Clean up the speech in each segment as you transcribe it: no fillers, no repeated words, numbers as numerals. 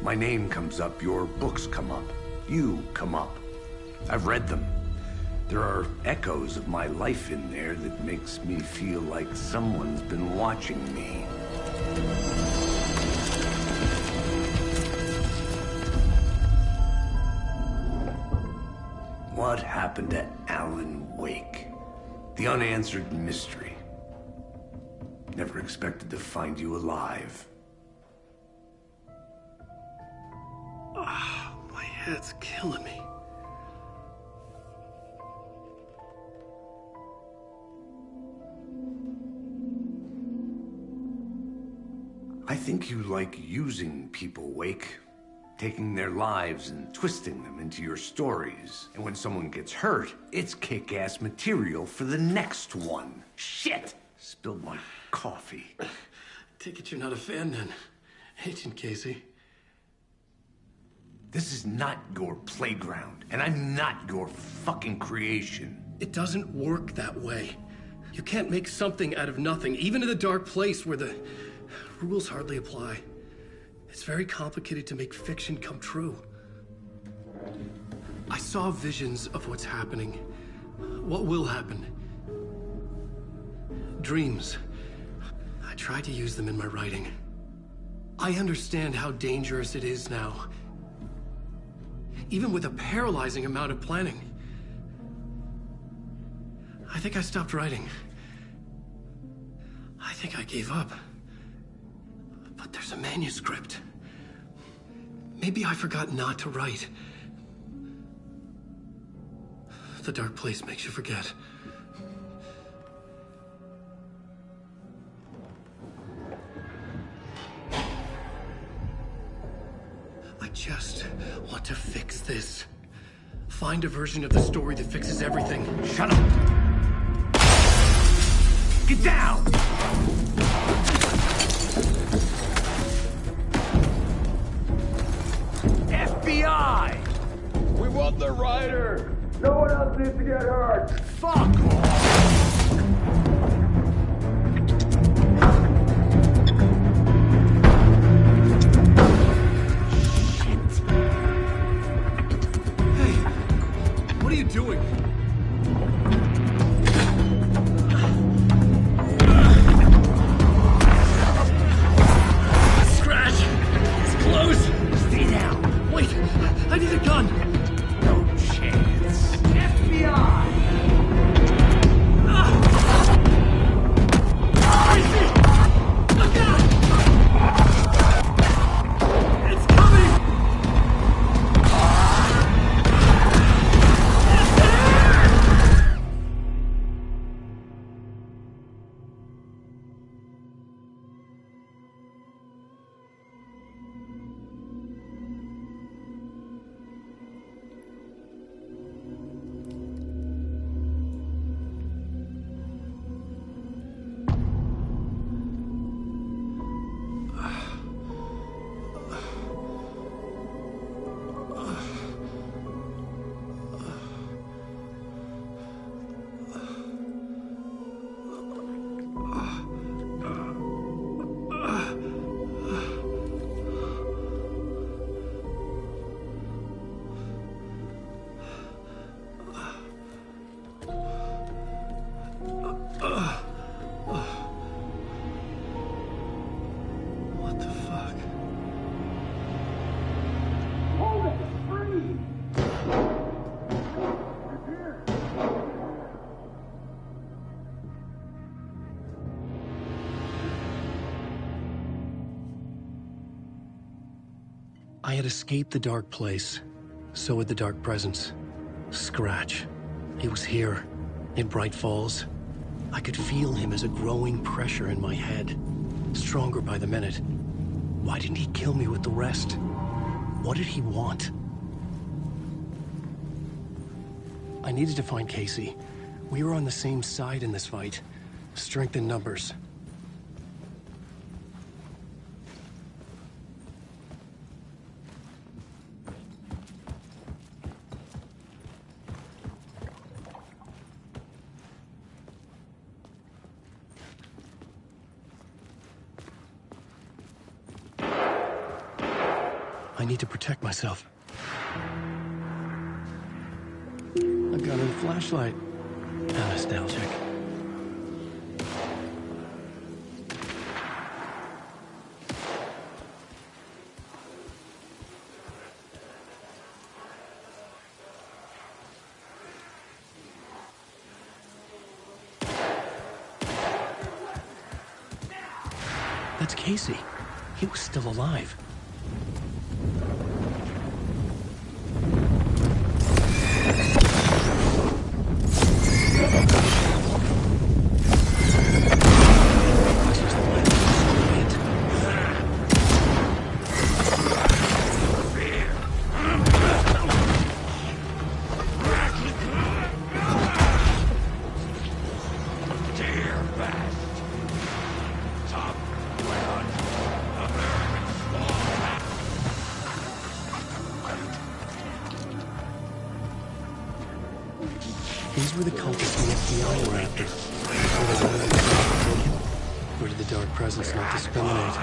My name comes up, your books come up, you come up. I've read them. There are echoes of my life in there that makes me feel like someone's been watching me. What happened to Alan Wake? The unanswered mystery. Never expected to find you alive. My head's killing me. I think you like using people, Wake. Taking their lives and twisting them into your stories. And when someone gets hurt, it's kick-ass material for the next one. Shit! Spilled my coffee. Take it you're not a fan then, Agent Casey. This is not your playground, and I'm not your fucking creation. It doesn't work that way. You can't make something out of nothing, even in a dark place where the rules hardly apply. It's very complicated to make fiction come true. I saw visions of what's happening, what will happen. Dreams. I tried to use them in my writing. I understand how dangerous it is now. Even with a paralyzing amount of planning. I think I stopped writing. I think I gave up. But there's a manuscript. Maybe I forgot not to write. The dark place makes you forget. I just want to fix this. Find a version of the story that fixes everything. Shut up! Get down! FBI! We want the writer! No one else needs to get hurt! Fuck off! What are you doing? Scratch! It's close! Stay down! Wait! I need a gun! No chance! FBI! Look out! It's coming! What the fuck? Hold it! Freeze! Here! I had escaped the dark place. So had the dark presence. Scratch. He was here, in Bright Falls. I could feel him as a growing pressure in my head. Stronger by the minute. Why didn't he kill me with the rest? What did he want? I needed to find Casey. We were on the same side in this fight. Strength in numbers. I need to protect myself. A gun and flashlight. How nostalgic. That's Casey. He was still alive. These were the cultists the FBI were after. Or did the dark presence not discriminate?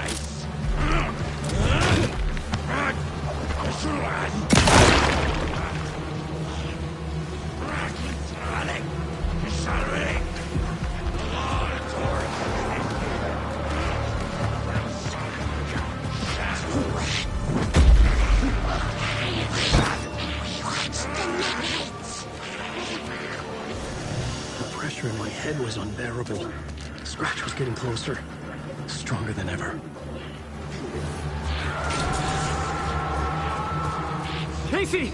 The pressure in my head was unbearable. Scratch was getting closer, stronger than ever. Casey!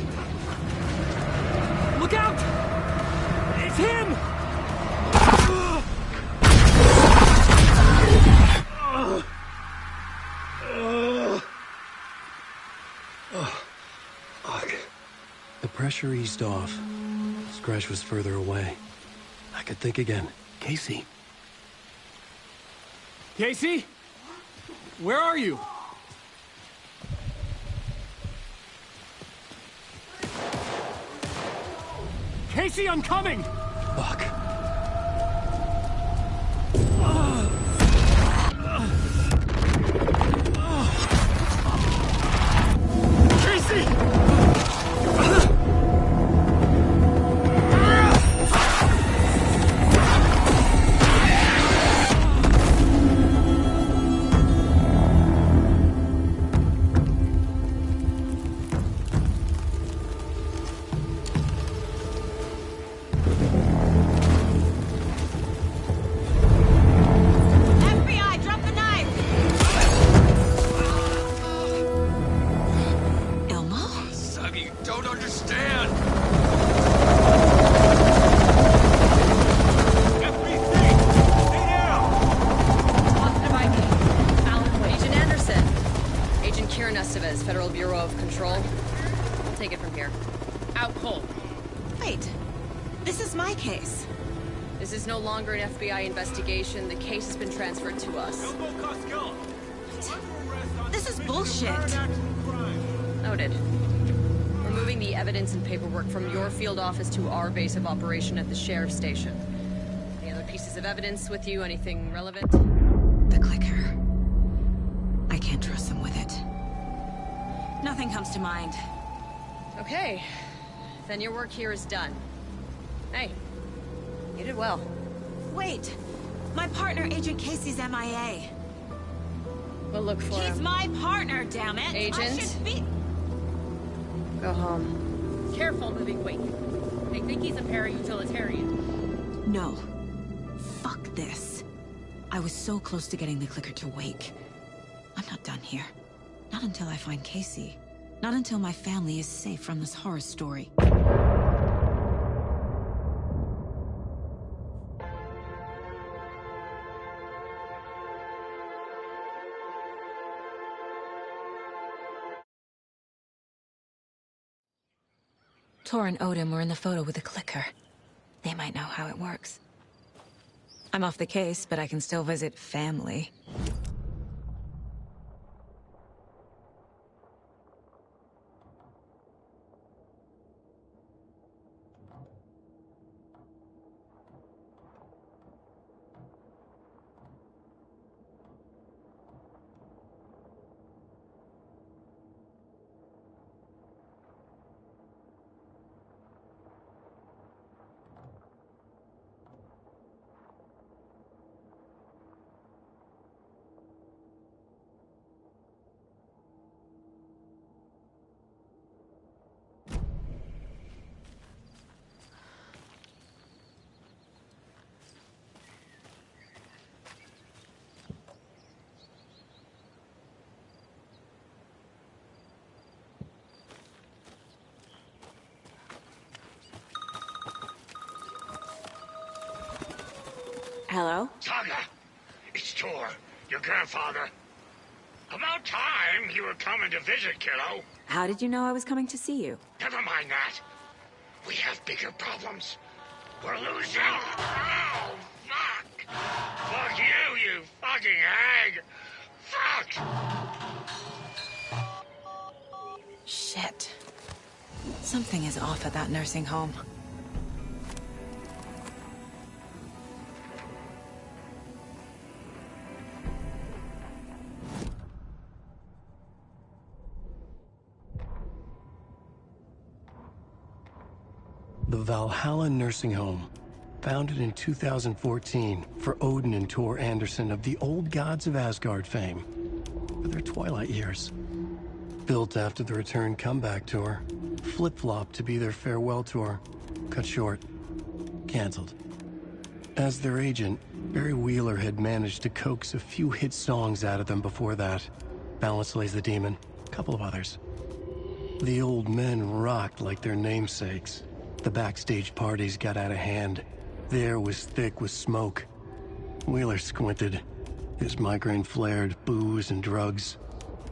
Look out! It's him! The pressure eased off. Scratch was further away. I could think again. Casey. Casey? Where are you? Casey, I'm coming! Fuck. Casey! FBI, drop the knife! Elmo? Suggy, you don't understand! FBC! Stay down! Positive ID. Alan Wade. Agent Anderson. Agent Kieran Estevez, Federal Bureau of Control. I'll take it from here. Out cold. Wait, this is my case. This is no longer an FBI investigation. The case has been transferred to us. This is bullshit. Noted. We're moving the evidence and paperwork from your field office to our base of operation at the sheriff's station. Any other pieces of evidence with you? Anything relevant? The clicker. I can't trust them with it. Nothing comes to mind. Okay. Then your work here is done. Hey, you did well. Wait, my partner, Agent Casey's MIA. We'll look for He's him. my partner, damn it! I Agent? should be... Go home. Careful moving wake. They think he's a para-utilitarian. No. Fuck this. I was so close to getting the clicker to wake. I'm not done here. Not until I find Casey. Not until my family is safe from this horror story. Tor and Odin were in the photo with the clicker. They might know how it works. I'm off the case, but I can still visit family. Hello? Saga, it's Tor, your grandfather. About time you were coming to visit, kiddo. How did you know I was coming to see you? Never mind that. We have bigger problems. We're losing. Oh, fuck. Fuck you, you fucking hag. Fuck. Shit. Something is off at that nursing home. The Valhalla Nursing Home, founded in 2014 for Odin and Tor Anderson of the Old Gods of Asgard fame, for their twilight years. Built after the return comeback tour, flip-flopped to be their farewell tour, cut short, canceled. As their agent, Barry Wheeler had managed to coax a few hit songs out of them before that. Balance Lays the Demon, a couple of others. The old men rocked like their namesakes. The backstage parties got out of hand. The air was thick with smoke. Wheeler squinted. His migraine flared, booze and drugs.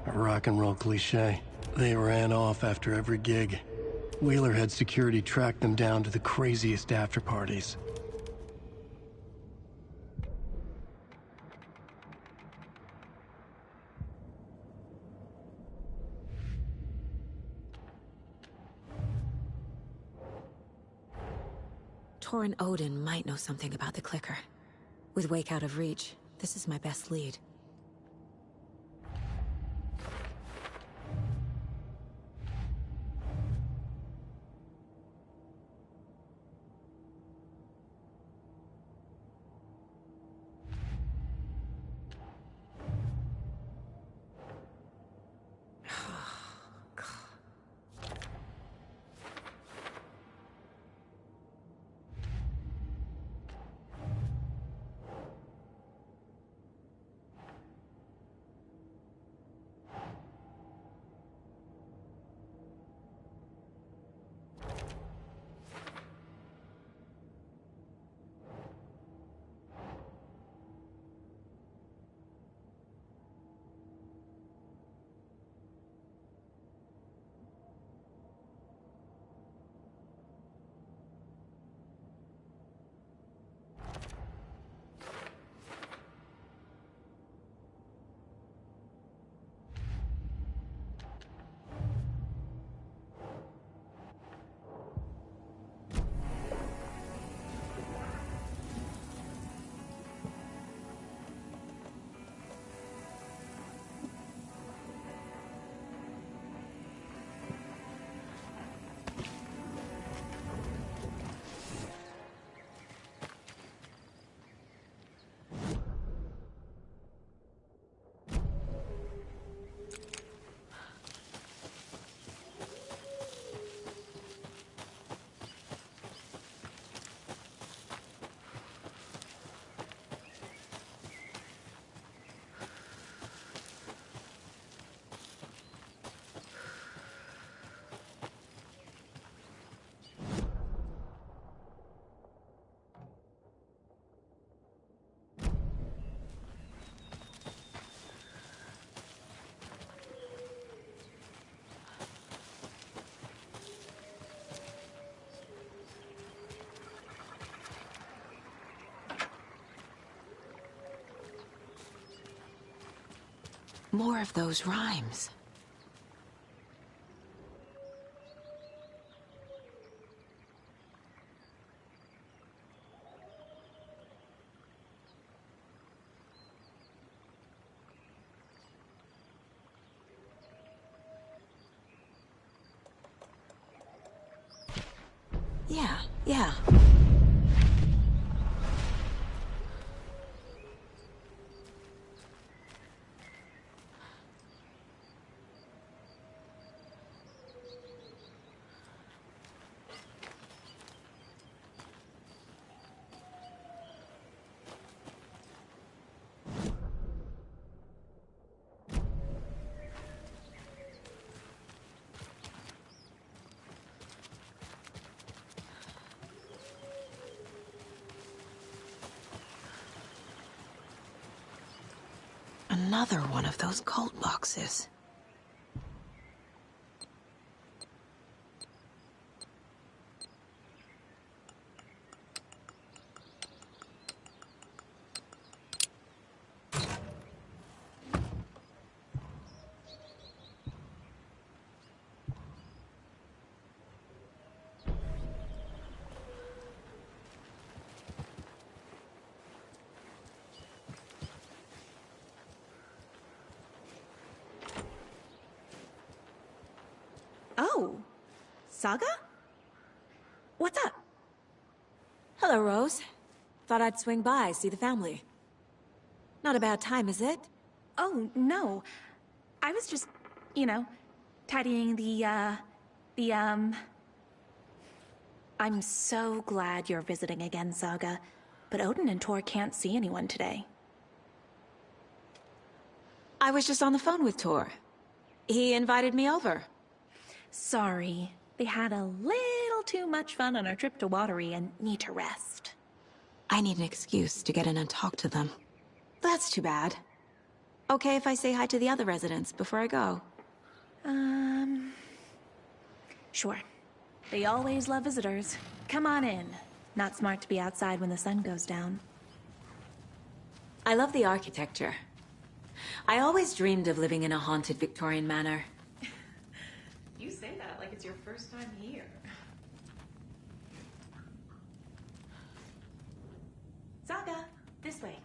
A rock and roll cliche. They ran off after every gig. Wheeler had security track them down to the craziest after parties. Tor and Odin might know something about the clicker. With Wake out of reach, this is my best lead. More of those rhymes. Yeah. Another one of those cult boxes. Oh, Saga? What's up? Hello, Rose. Thought I'd swing by, see the family. Not a bad time, is it? Oh, no. I was just, tidying I'm so glad you're visiting again, Saga. But Odin and Tor can't see anyone today. I was just on the phone with Tor. He invited me over. Sorry. They had a little too much fun on our trip to Watery and need to rest. I need an excuse to get in and talk to them. That's too bad. Okay if I say hi to the other residents before I go? Sure. They always love visitors. Come on in. Not smart to be outside when the sun goes down. I love the architecture. I always dreamed of living in a haunted Victorian manor. You say that like it's your first time here. Saga, this way.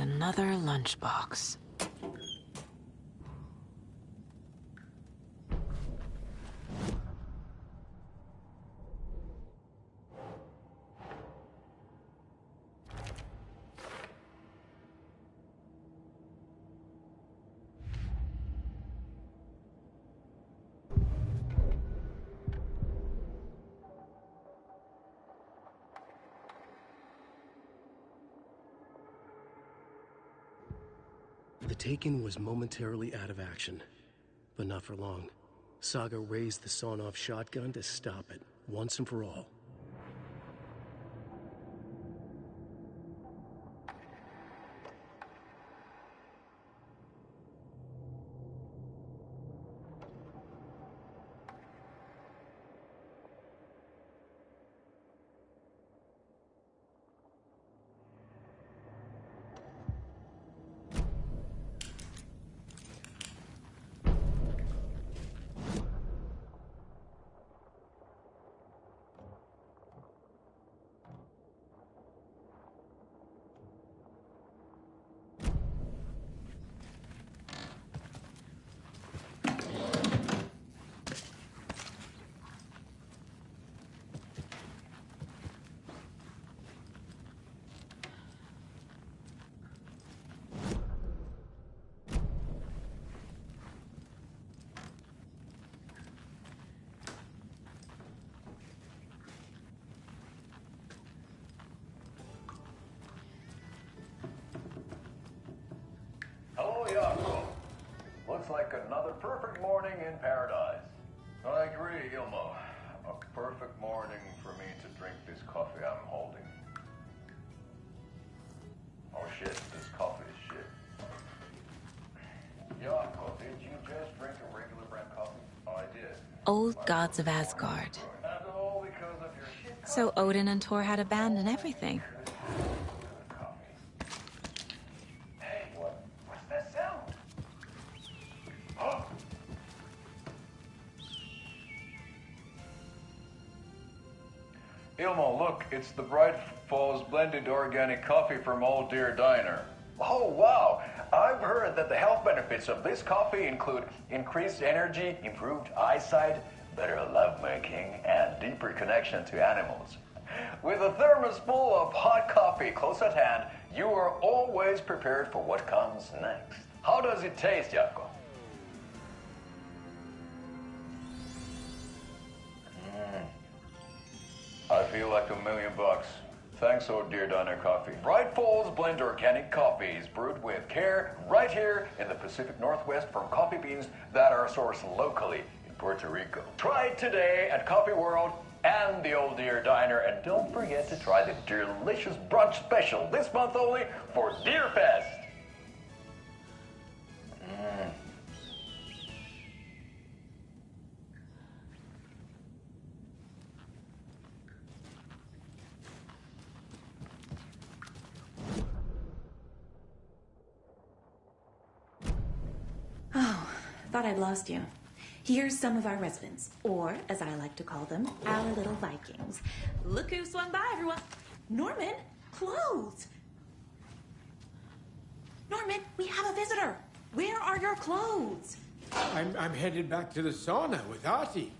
Another lunchbox. The Taken was momentarily out of action, but not for long. Saga raised the sawn-off shotgun to stop it, once and for all. sounds like another perfect morning in paradise. I agree, Ilmo. A perfect morning for me to drink this coffee I'm holding. Oh shit, this coffee is shit. Yako, did you just drink a regular brand coffee? I did. Old gods of Asgard. And all because of your shit So Odin and Thor had abandoned everything. Hey, what's that sound? Oh! Ilmo, look, it's the Bright Falls blended organic coffee from Old Deer Diner. Oh, wow. I've heard that the health benefits of this coffee include increased energy, improved eyesight, better lovemaking, and deeper connection to animals. With a thermos full of hot coffee close at hand, you are always prepared for what comes next. How does it taste, Jaakko? I feel like $1 million. Thanks, Old Deer Diner Coffee. Bright Falls Blend Organic Coffee is brewed with care right here in the Pacific Northwest from coffee beans that are sourced locally in Puerto Rico. Try it today at Coffee World and the Old Deer Diner, and don't forget to try the delicious brunch special this month only for Deer Fest. Oh, thought I'd lost you. Here's some of our residents, or as I like to call them, our little Vikings. Look who swung by, everyone. Norman, clothes. Norman, we have a visitor. Where are your clothes? I'm headed back to the sauna with Artie.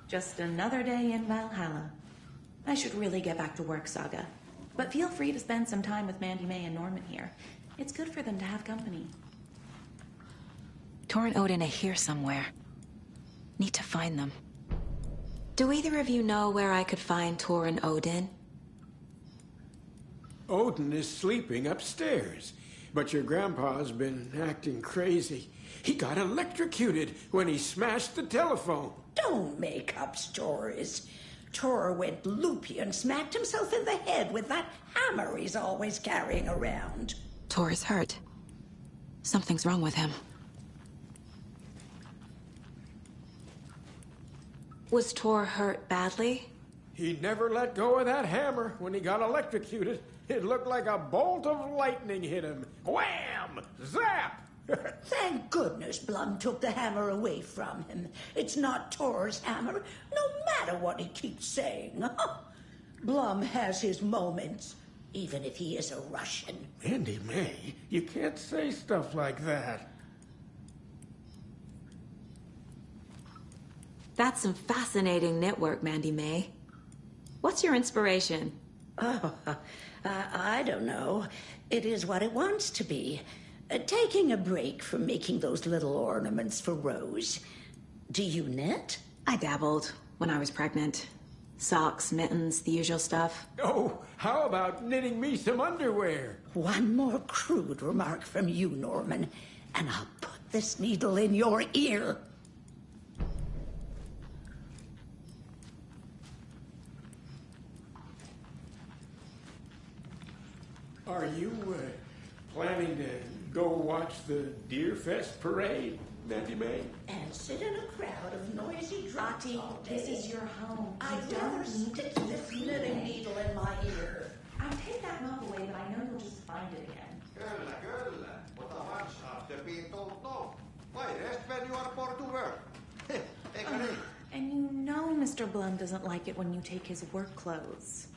Just another day in Valhalla. I should really get back to work, Saga. But feel free to spend some time with Mandy May and Norman here. It's good for them to have company. Thor and Odin are here somewhere. Need to find them. Do either of you know where I could find Thor and Odin? Odin is sleeping upstairs, but your grandpa's been acting crazy. He got electrocuted when he smashed the telephone. Don't make up stories. Thor went loopy and smacked himself in the head with that hammer he's always carrying around. Thor is hurt. Something's wrong with him. Was Thor hurt badly? He never let go of that hammer when he got electrocuted. It looked like a bolt of lightning hit him. Wham! Zap! Thank goodness Blum took the hammer away from him. It's not Thor's hammer, no matter what he keeps saying. Blum has his moments, even if he is a Russian. Mandy May, you can't say stuff like that. That's some fascinating network, Mandy May. What's your inspiration? Oh, I don't know. It is what it wants to be. Taking a break from making those little ornaments for Rose. Do you knit? I dabbled when I was pregnant. Socks, mittens, the usual stuff. Oh, how about knitting me some underwear? One more crude remark from you, Norman, and I'll put this needle in your ear. Are you planning to go watch the Deer Fest parade, Mandy May? And sit in a crowd of noisy drunks all day. This is your home. I don't stick this knitting needle in my ear. I'll take that mug away, but I know you'll just find it again. Kyllä. But once after being told no. Why rest when you are born to work? Eikö niin? And you know Mr. Blum doesn't like it when you take his work clothes.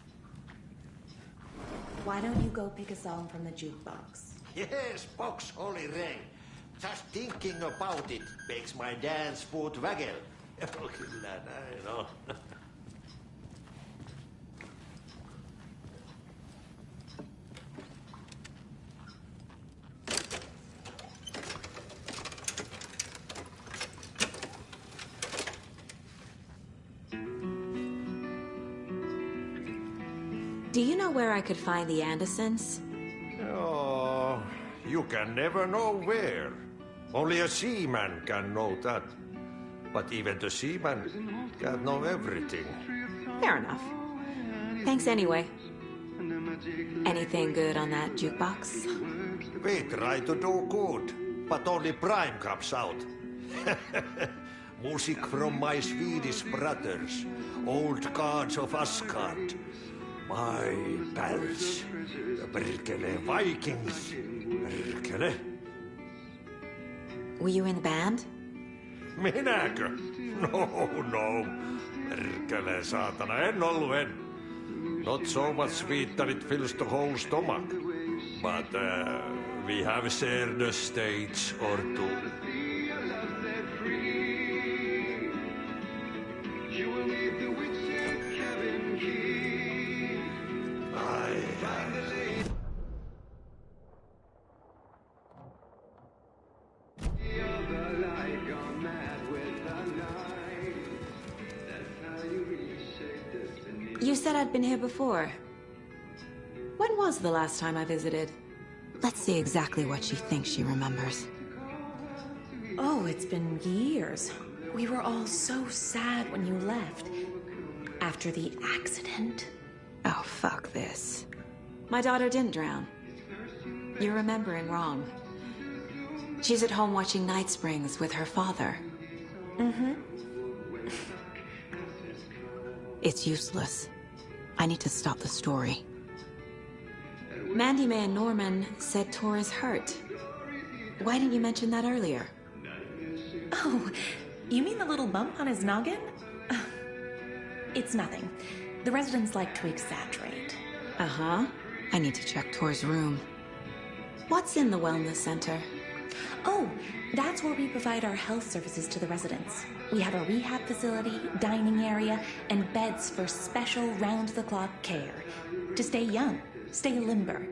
Why don't you go pick a song from the jukebox? Yes, box holy rain. Just thinking about it makes my dance foot waggle. Kyllä näin on. Do you know where I could find the Andersons? Joo, You can never know where. Only a seaman can know that. But even the seaman can't know everything. Fair enough. Thanks anyway. Anything good on that jukebox? We try to do good, but only Prime comes out. Music from my Swedish brothers, old gods of Asgard. My pals, the Perkele Vikings. Perkele. Were you in the band? Minäkö? No. Perkele saatana, en ollut. Not so much sweet that it fills the whole stomach. But we have shared a stage or two. You said I'd been here before. When was the last time I visited? Let's see exactly what she thinks she remembers. Oh, it's been years. We were all so sad when you left. After the accident. Oh, fuck this. My daughter didn't drown. You're remembering wrong. She's at home watching Night Springs with her father. Mm-hmm. It's useless. I need to stop the story. Mandy May and Norman said Tor is hurt. Why didn't you mention that earlier? Oh, you mean the little bump on his noggin? It's nothing. The residents like to exaggerate. Uh-huh. I need to check Tor's room. What's in the wellness center? Oh, that's where we provide our health services to the residents. We have a rehab facility, dining area, and beds for special round-the-clock care. To stay young, stay limber.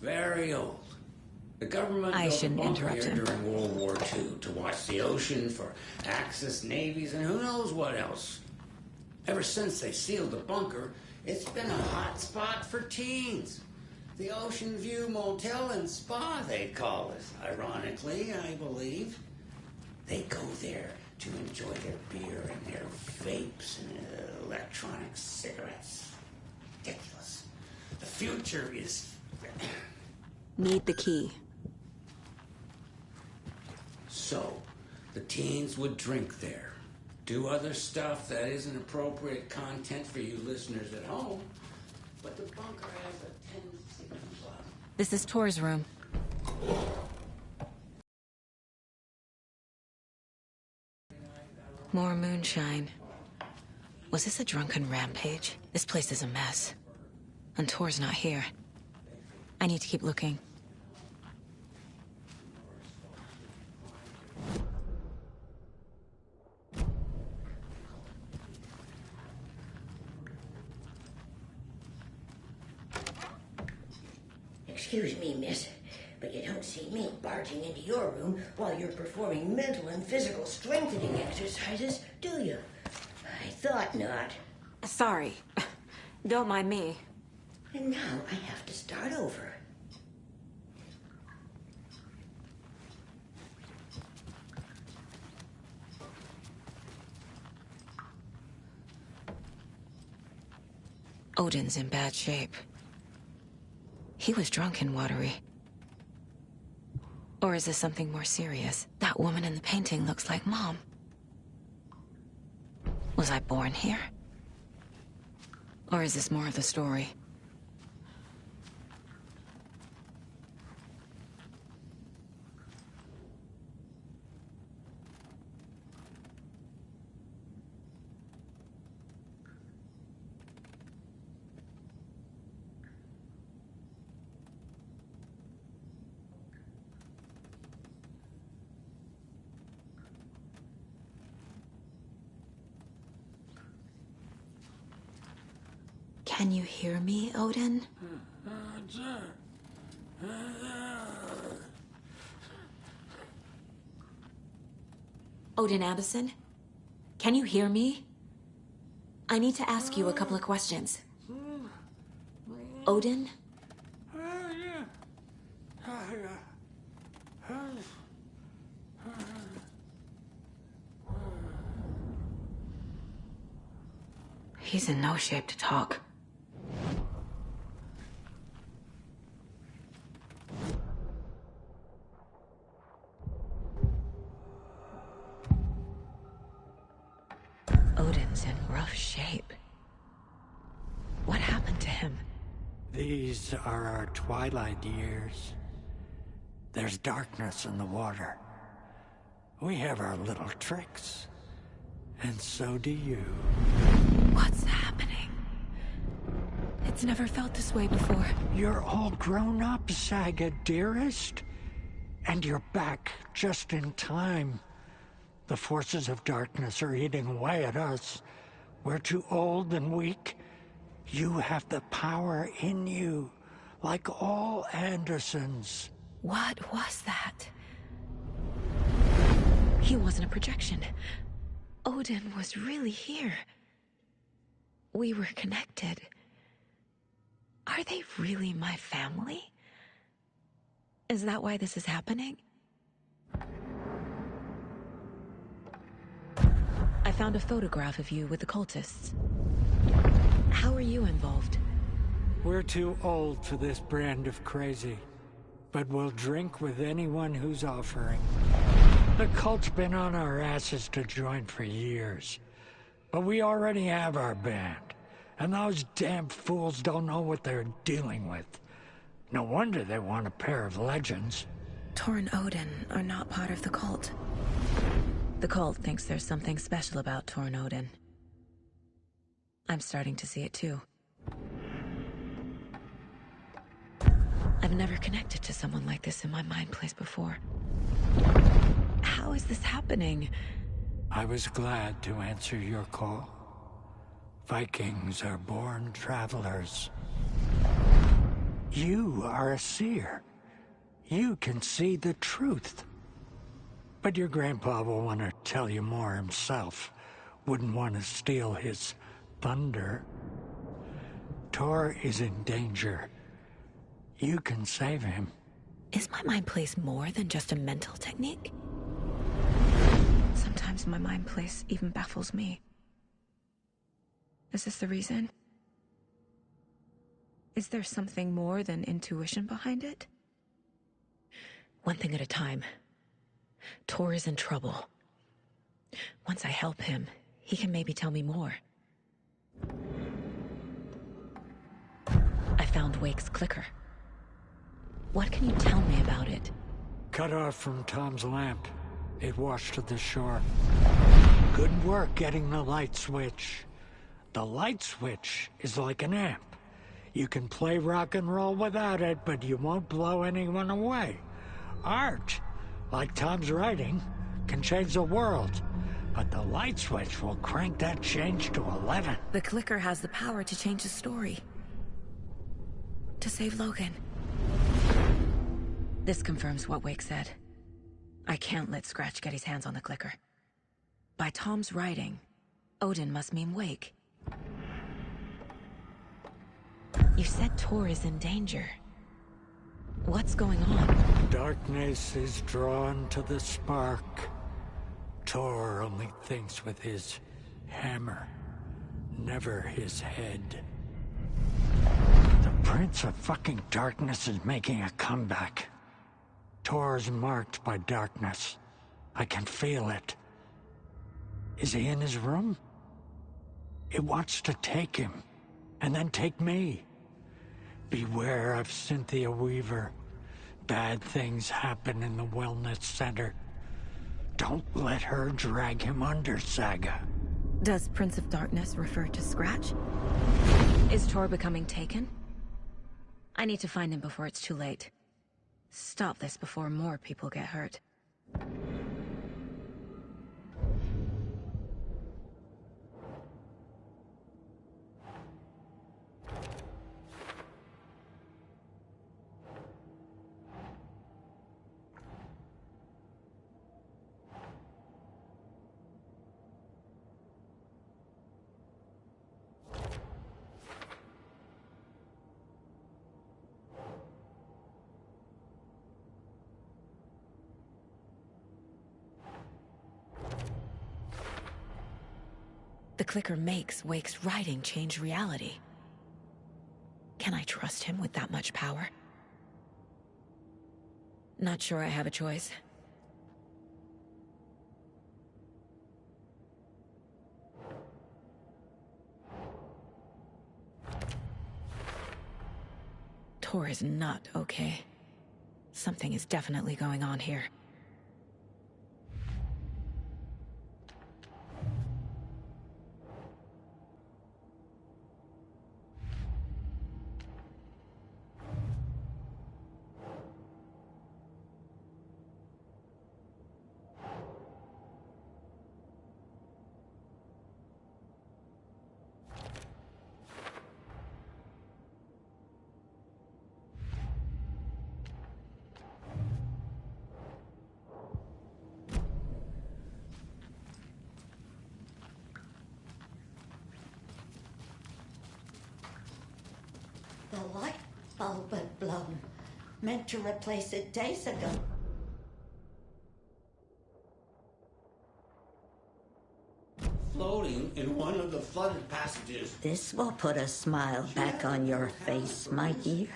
Very old. The government I built a shouldn't bunker interrupt here him. during World War II to watch the ocean for Axis navies and who knows what else. Ever since they sealed the bunker, it's been a hot spot for teens. The Ocean View Motel and Spa, they call it. Ironically, I believe. They go there to enjoy their beer and their vapes and electronic cigarettes. Ridiculous. The future is... Need the key. So, the teens would drink there, do other stuff that isn't appropriate content for you listeners at home, but the bunker has a tendency to club. This is Tor's room. More moonshine. Was this a drunken rampage? This place is a mess. And Tor's not here. I need to keep looking. Excuse me, miss, but you don't see me barging into your room while you're performing mental and physical strengthening exercises, do you? I thought not. Sorry. Don't mind me. And now I have to start over. Odin's in bad shape. He was drunk and watery. Or is this something more serious? That woman in the painting looks like Mom. Was I born here? Or is this more of the story? Can you hear me, Odin? Odin Addison? Can you hear me? I need to ask you a couple of questions. Odin? He's in no shape to talk. Odin's in rough shape. What happened to him? These are our twilight years. There's darkness in the water. We have our little tricks. And so do you. What's happening? It's never felt this way before. You're all grown up, Saga, dearest. And you're back just in time. The forces of darkness are eating away at us. We're too old and weak. You have the power in you, like all Andersons. What was that? He wasn't a projection. Odin was really here. We were connected. Are they really my family? Is that why this is happening? I found a photograph of you with the cultists. How are you involved? We're too old for this brand of crazy, but we'll drink with anyone who's offering. The cult's been on our asses to join for years, but we already have our band, and those damn fools don't know what they're dealing with. No wonder they want a pair of legends. Tor and Odin are not part of the cult. The cult thinks there's something special about Tor and Odin. I'm starting to see it too. I've never connected to someone like this in my mind place before. How is this happening? I was glad to answer your call. Vikings are born travelers. You are a seer. You can see the truth. But your grandpa will want to tell you more himself. Wouldn't want to steal his thunder. Tor is in danger. You can save him. Is my mind place more than just a mental technique? Sometimes my mind place even baffles me. Is this the reason? Is there something more than intuition behind it? One thing at a time. Tor is in trouble. Once I help him, he can maybe tell me more. I found Wake's clicker. What can you tell me about it? Cut off from Tom's lamp. It washed to the shore. Good work getting the light switch. The light switch is like an amp. You can play rock and roll without it, but you won't blow anyone away. Art, like Tom's writing, can change the world. But the light switch will crank that change to 11. The clicker has the power to change the story. To save Logan. This confirms what Wake said. I can't let Scratch get his hands on the clicker. By Tom's writing, Odin must mean Wake. You said Tor is in danger. What's going on? Darkness is drawn to the spark. Tor only thinks with his hammer, never his head. The Prince of fucking Darkness is making a comeback. Tor's marked by darkness. I can feel it. Is he in his room? It wants to take him, and then take me. Beware of Cynthia Weaver. Bad things happen in the wellness center. Don't let her drag him under, Saga. Does Prince of Darkness refer to Scratch? Is Tor becoming taken? I need to find him before it's too late. Stop this before more people get hurt. The clicker makes Wake's writing change reality. Can I trust him with that much power? Not sure I have a choice. Tor is not okay. Something is definitely going on here. The light bulb had blown. Meant to replace it days ago. Floating in one of the flooded passages. This will put a smile back on your face, my dear.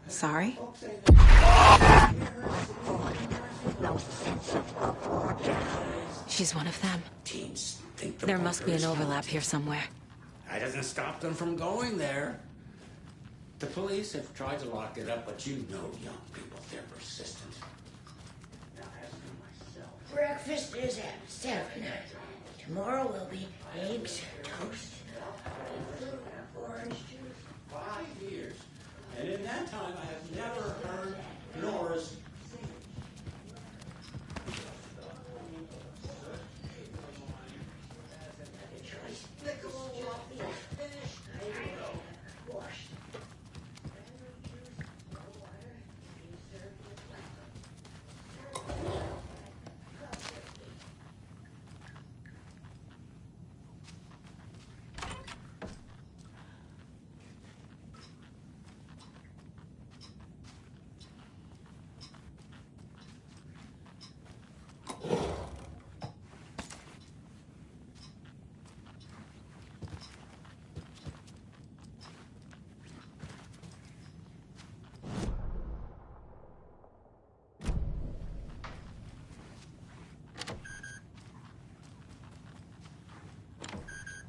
Sorry? No sense of order. She's one of them. Teens think There must be an overlap here somewhere. That doesn't stop them from going there. The police have tried to lock it up, but you know young people, they're persistent. Now, as for myself... Breakfast is at 7. Tomorrow will be eggs, toast, and orange juice. 5 years. And in that time, I have never heard Nora's...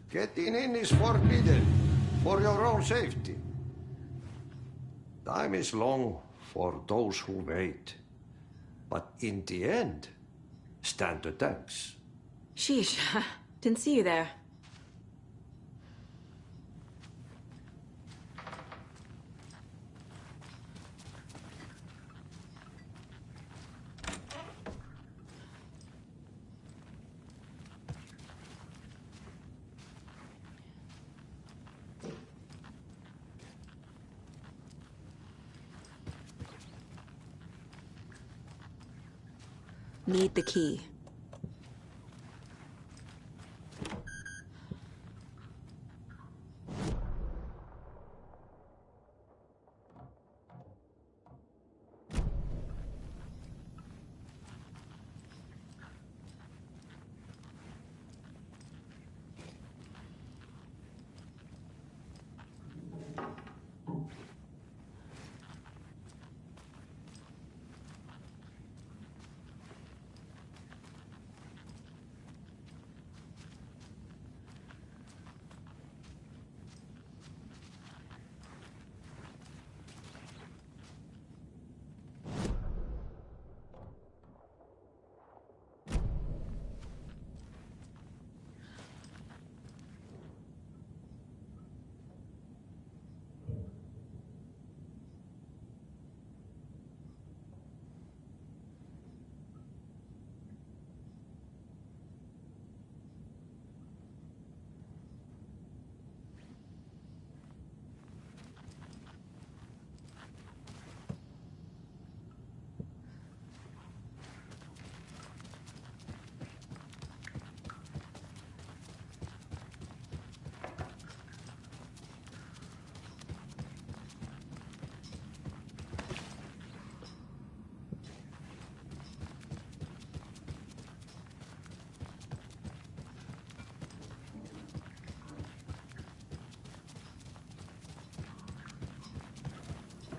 Getting in is forbidden, for your own safety. Time is long for those who wait. But in the end, stand the thanks. Sheesh, didn't see you there. Need the key.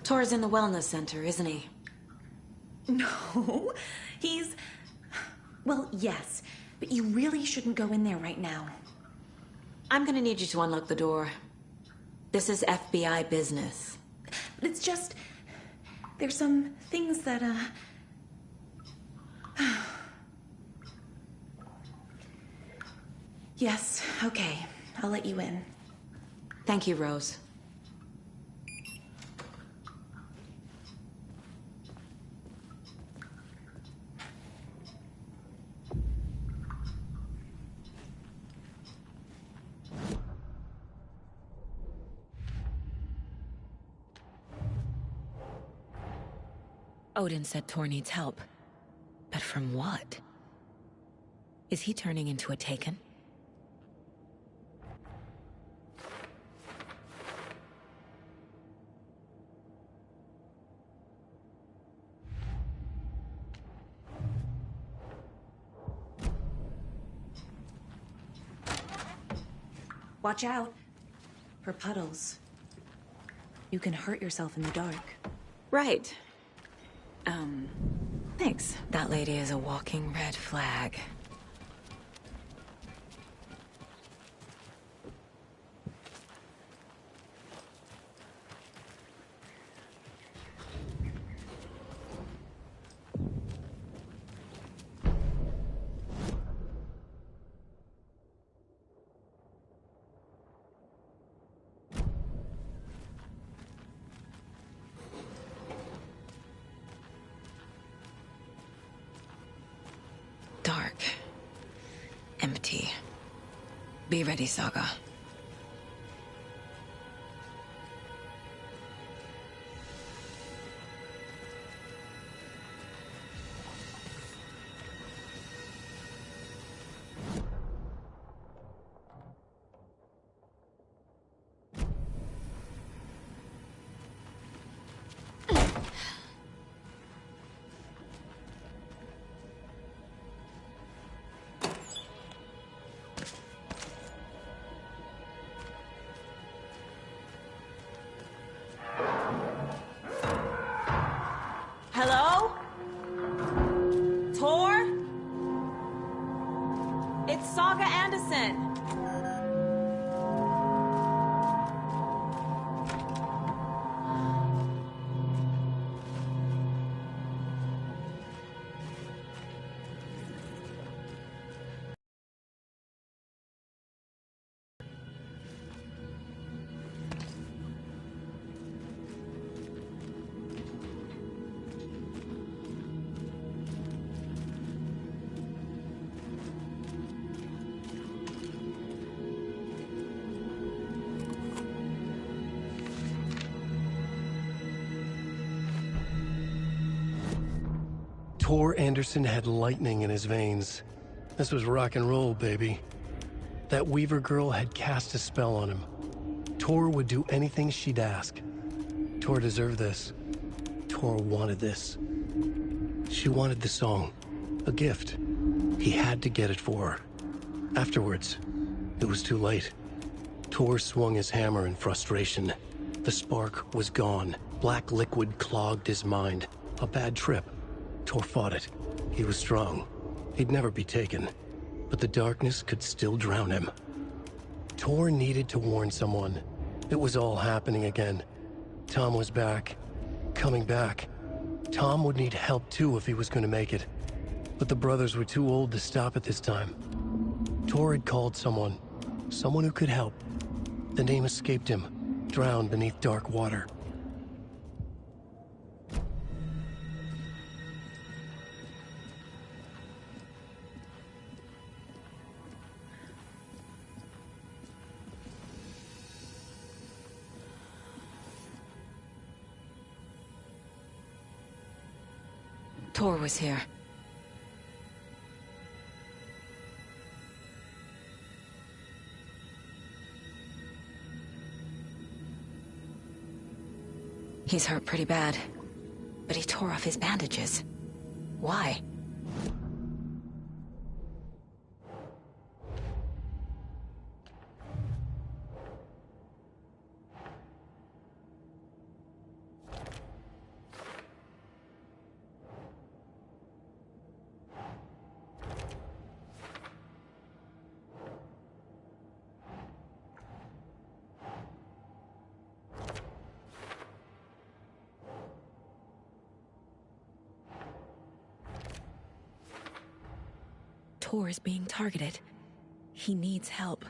Tor's in the wellness center, isn't he? No, he's... Well, yes, but you really shouldn't go in there right now. I'm gonna need you to unlock the door. This is FBI business. But it's just... There's some things that, Yes, okay. I'll let you in. Thank you, Rose. Odin said Tor needs help. But from what? Is he turning into a Taken? Watch out for puddles. You can hurt yourself in the dark. Right. Thanks. That lady is a walking red flag. Dark. Empty. Be ready, Saga. Tor Anderson had lightning in his veins. This was rock and roll, baby. That Weaver girl had cast a spell on him. Tor would do anything she'd ask. Tor deserved this. Tor wanted this. She wanted the song. A gift. He had to get it for her. Afterwards, it was too late. Tor swung his hammer in frustration. The spark was gone. Black liquid clogged his mind. A bad trip. Tor fought it. He was strong. He'd never be taken. But the darkness could still drown him. Tor needed to warn someone. It was all happening again. Tom was back. Coming back. Tom would need help too if he was going to make it. But the brothers were too old to stop at this time. Tor had called someone. Someone who could help. The name escaped him. Drowned beneath dark water. Tor was here. He's hurt pretty bad, but he tore off his bandages. Why? Tor is being targeted. He needs help.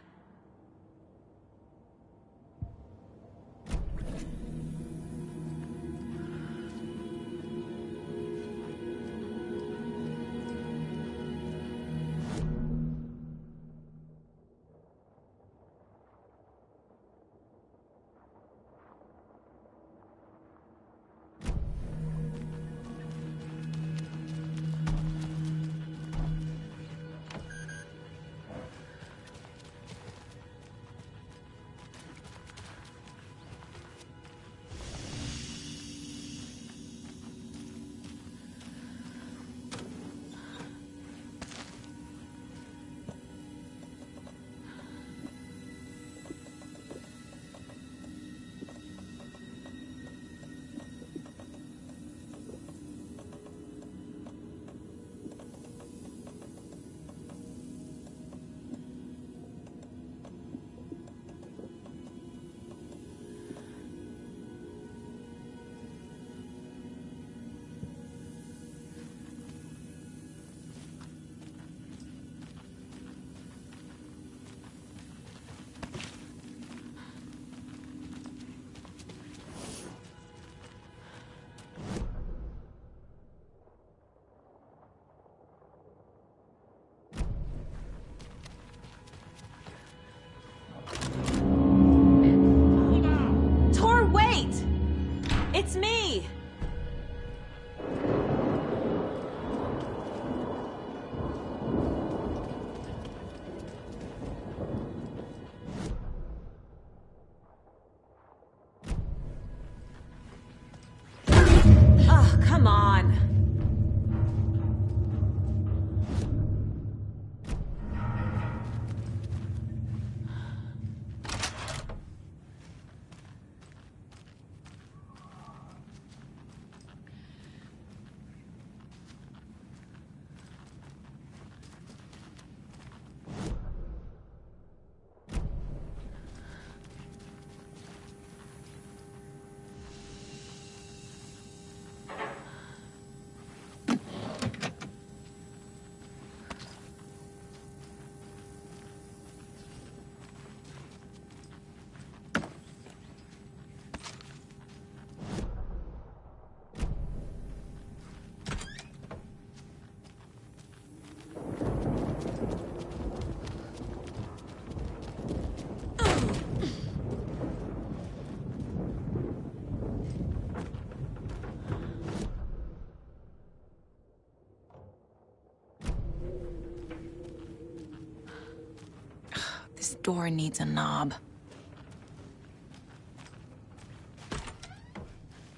door needs a knob.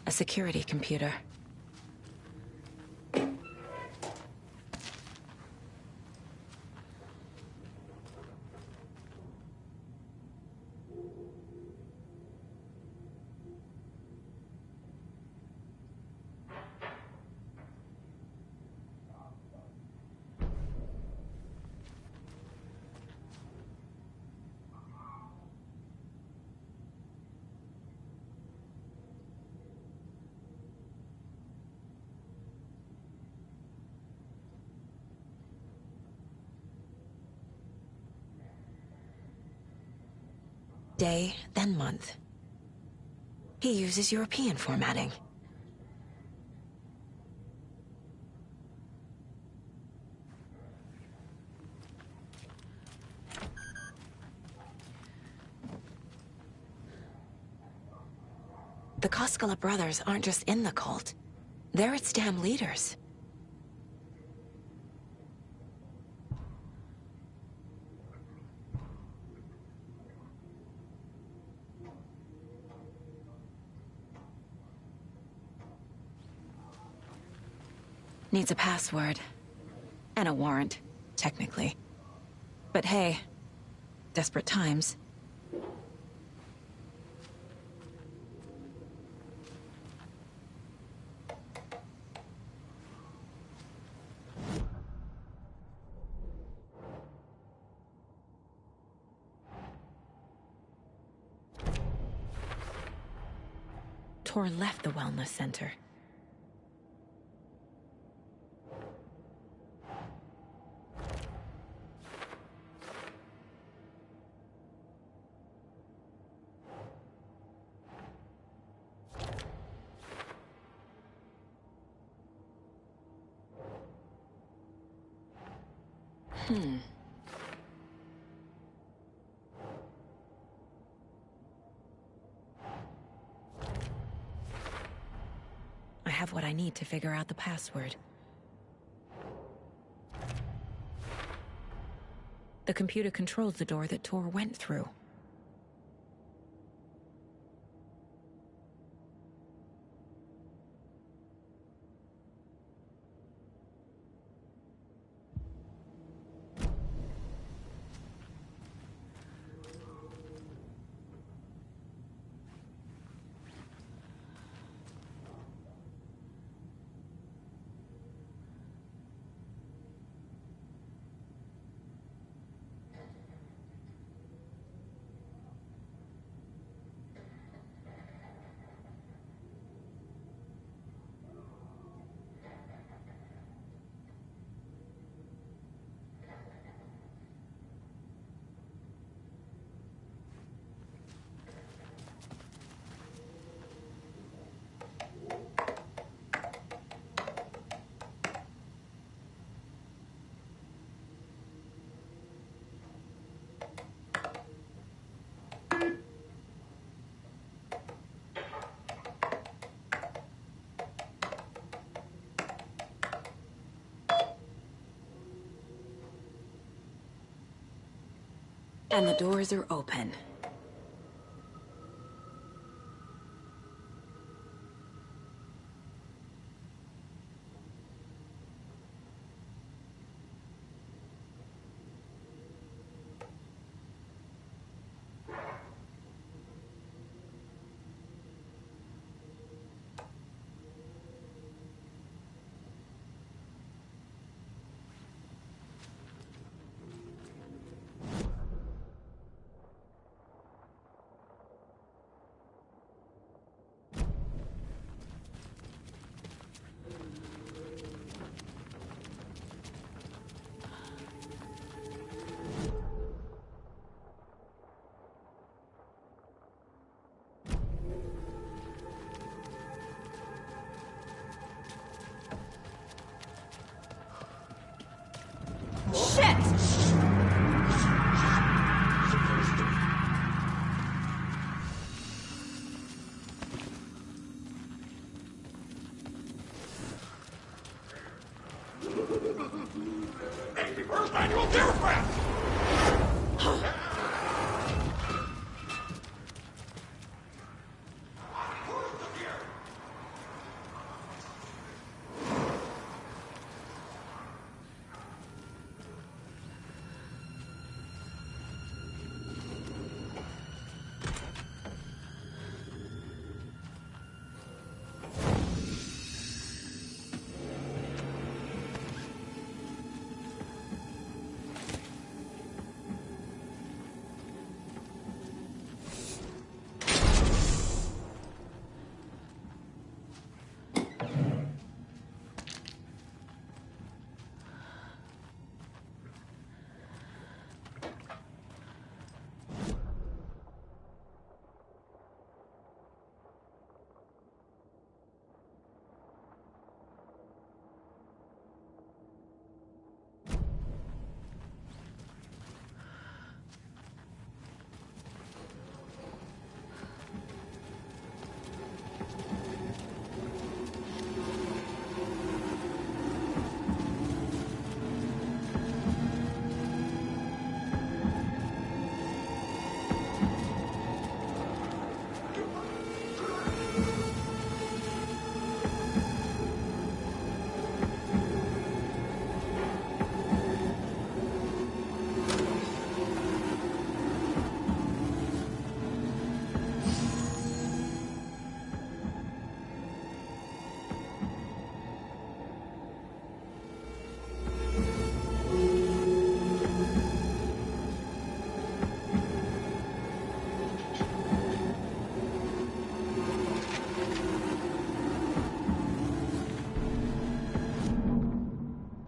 A security computer. Day, then month. He uses European formatting. The Koskela brothers aren't just in the cult. They're its damn leaders. Needs a password. And a warrant, technically. But hey, desperate times. Tor left the wellness center. I have what I need to figure out the password. The computer controls the door that Tor went through. And the doors are open.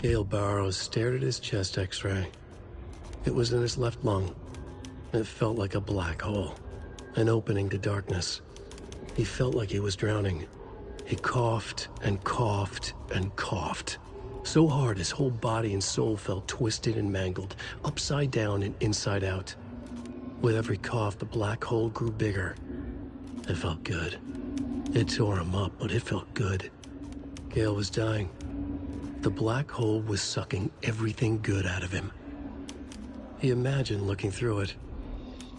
Gale Barrows stared at his chest x-ray. It was in his left lung. It felt like a black hole, an opening to darkness. He felt like he was drowning. He coughed and coughed and coughed. So hard his whole body and soul felt twisted and mangled, upside down and inside out. With every cough, the black hole grew bigger. It felt good. It tore him up, but it felt good. Gale was dying. The black hole was sucking everything good out of him. He imagined looking through it,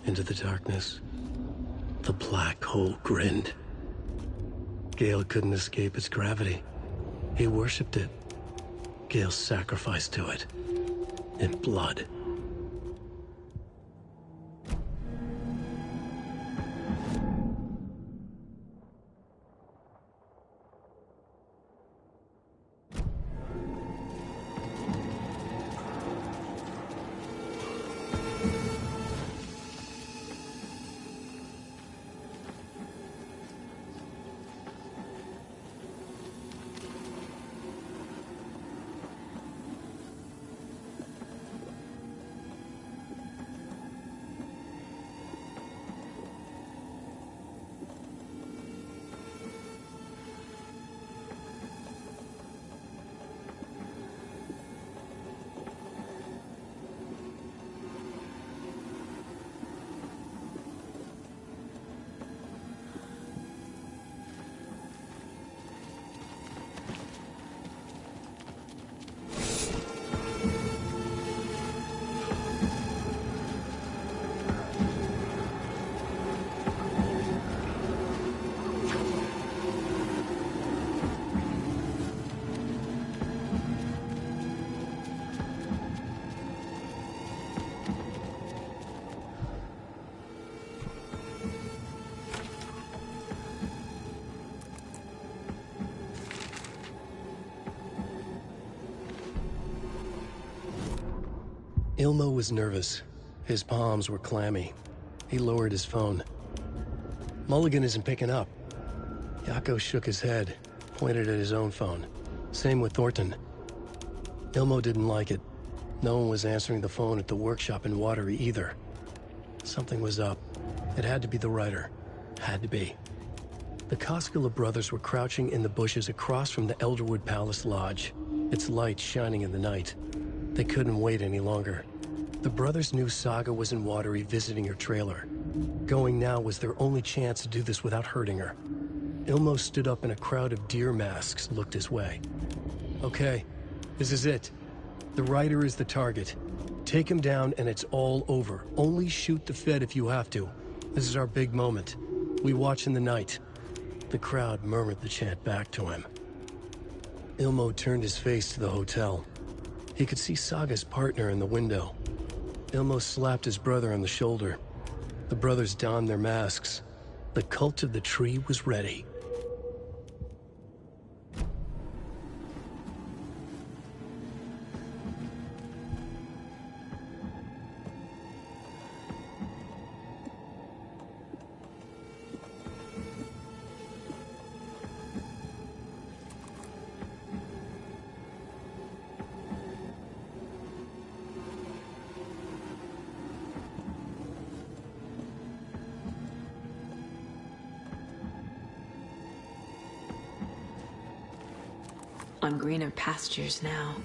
into the darkness. The black hole grinned. Gale couldn't escape its gravity. He worshipped it. Gale sacrificed to it. In blood. Ilmo was nervous. His palms were clammy. He lowered his phone. Mulligan isn't picking up. Yako shook his head, pointed at his own phone. Same with Thornton. Ilmo didn't like it. No one was answering the phone at the workshop in Watery either. Something was up. It had to be the writer. Had to be. The Koskela brothers were crouching in the bushes across from the Elderwood Palace Lodge, its light shining in the night. They couldn't wait any longer. The brothers knew Saga was in Watery visiting her trailer. Going now was their only chance to do this without hurting her. Ilmo stood up and a crowd of deer masks looked his way. Okay, this is it. The writer is the target. Take him down and it's all over. Only shoot the Fed if you have to. This is our big moment. We watch in the night. The crowd murmured the chant back to him. Ilmo turned his face to the hotel. He could see Saga's partner in the window. Ilmo slapped his brother on the shoulder. The brothers donned their masks. The cult of the tree was ready. On greener pastures now.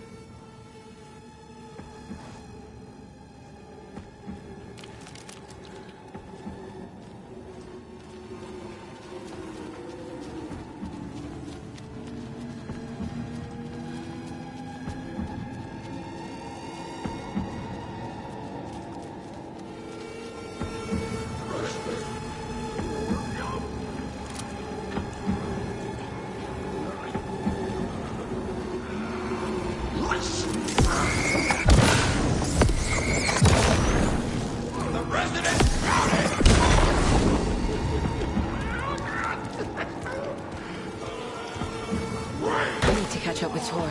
Catch up with Tor.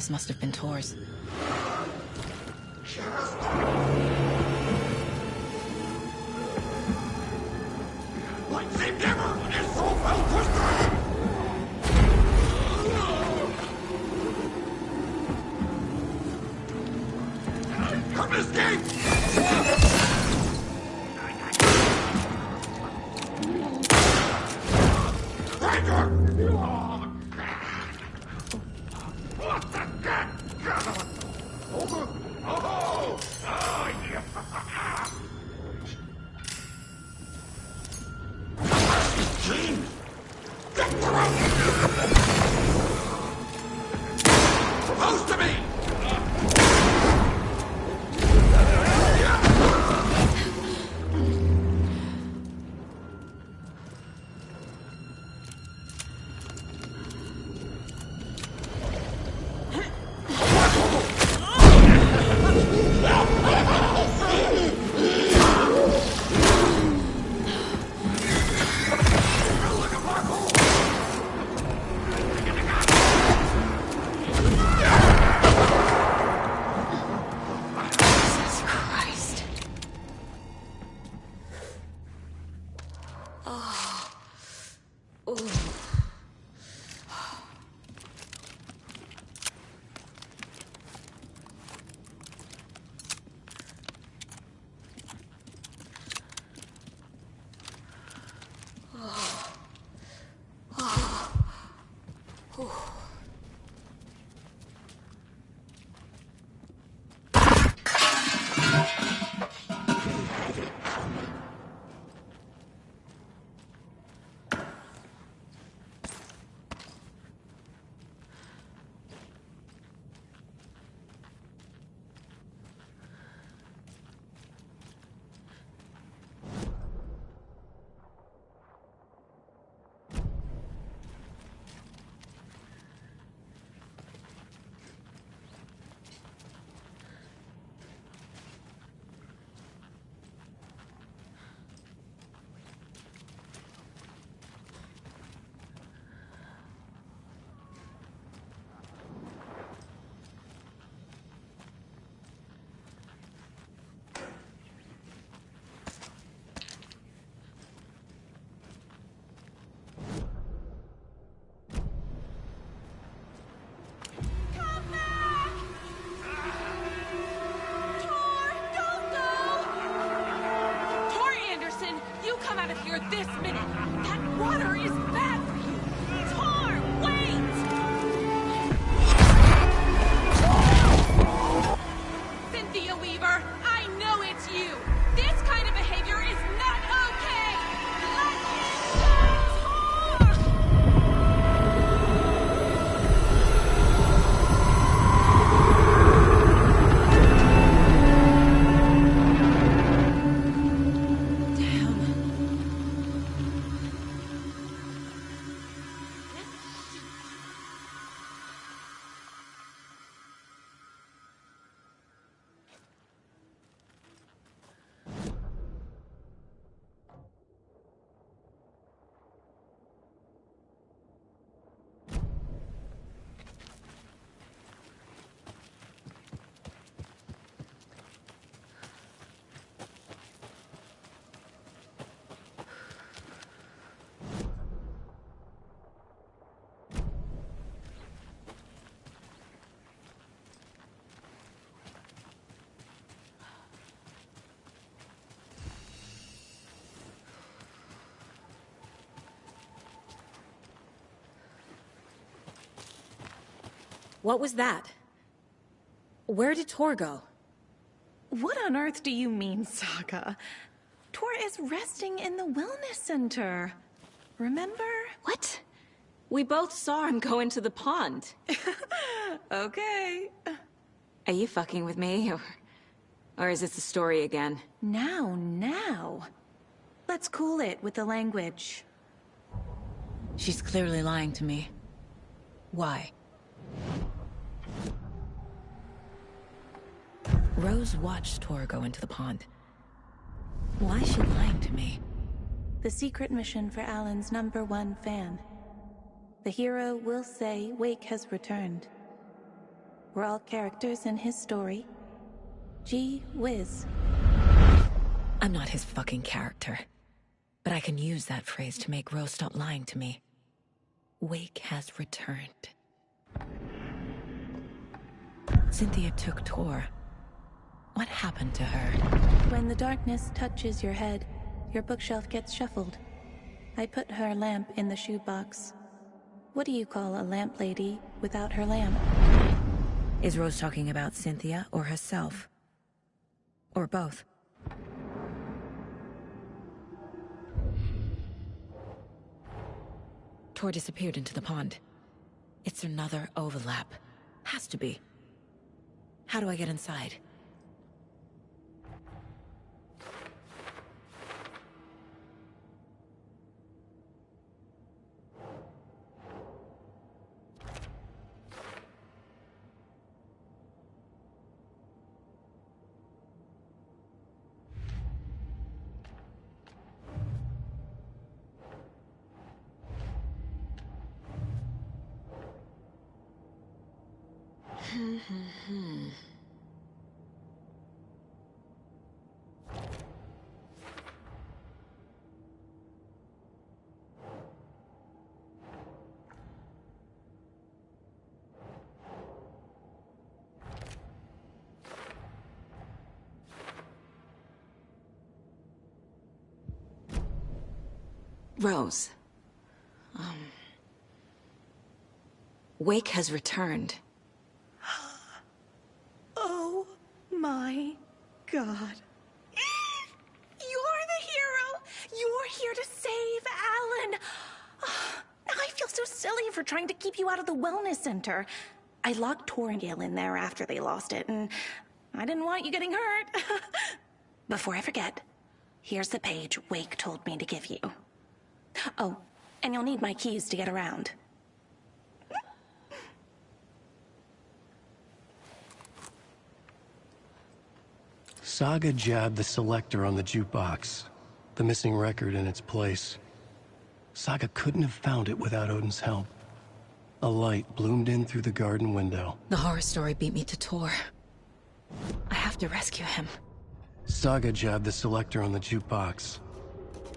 This must have been Tor's. Like the devil is so well twisted! Come escape! What the god? Oh, yeah. Gene! Get close to me! This minute! That water is bad for you! Tor, wait! Cynthia Weaver, I know it's you! This kind of behavior is not okay! Let him What was that? Where did Tor go? What on earth do you mean, Saga? Tor is resting in the wellness center. Remember? What? We both saw him go into the pond. Okay. Are you fucking with me, or is this the story again? Now. Let's cool it with the language. She's clearly lying to me. Why? Rose watched Tor go into the pond. Why is she lying to me? The secret mission for Alan's #1 fan. The hero will say Wake has returned. We're all characters in his story. Gee whiz. I'm not his fucking character. But I can use that phrase to make Rose stop lying to me. Wake has returned. Cynthia took Tor. What happened to her? When the darkness touches your head, your bookshelf gets shuffled. I put her lamp in the shoebox. What do you call a lamp lady without her lamp? Is Rose talking about Cynthia or herself? Or both? Tor disappeared into the pond. It's another overlap. Has to be. How do I get inside? Rose. Wake has returned. Oh my God. You're the hero! You're here to save Alan! I feel so silly for trying to keep you out of the wellness center. I locked Tor and Gale in there after they lost it, and I didn't want you getting hurt. Before I forget, here's the page Wake told me to give you. Oh, and you'll need my keys to get around. Saga jabbed the selector on the jukebox, the missing record in its place. Saga couldn't have found it without Odin's help. A light bloomed in through the garden window. The horror story beat me to Tor. I have to rescue him. Saga jabbed the selector on the jukebox,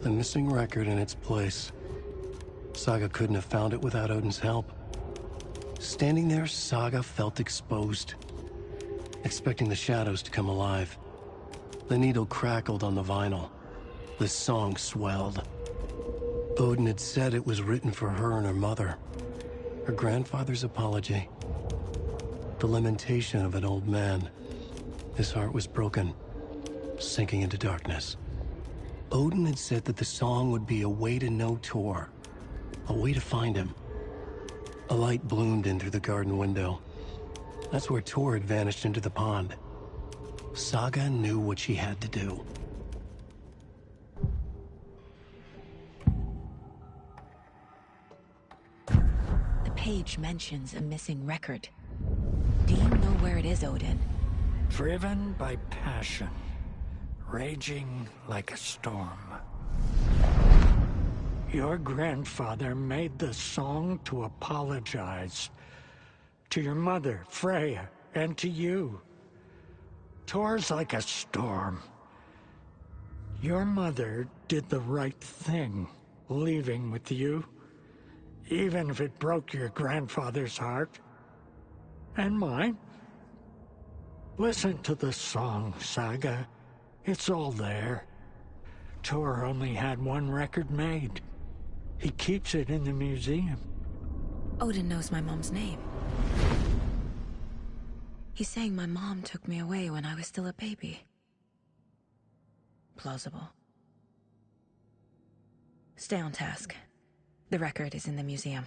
the missing record in its place. Saga couldn't have found it without Odin's help. Standing there, Saga felt exposed, expecting the shadows to come alive. The needle crackled on the vinyl. The song swelled. Odin had said it was written for her and her mother. Her grandfather's apology. The lamentation of an old man. His heart was broken, sinking into darkness. Odin had said that the song would be a way to know Tor, a way to find him. A light bloomed in through the garden window. That's where Tor had vanished into the pond. Saga knew what she had to do. The page mentions a missing record. Do you know where it is, Odin? Driven by passion, raging like a storm. Your grandfather made the song to apologize. To your mother, Freya, and to you. Tor's like a storm. Your mother did the right thing, leaving with you, even if it broke your grandfather's heart. And mine. Listen to the song, Saga. It's all there. Tor only had one record made. He keeps it in the museum. Odin knows my mom's name. He's saying my mom took me away when I was still a baby. Plausible. Stay on task. The record is in the museum.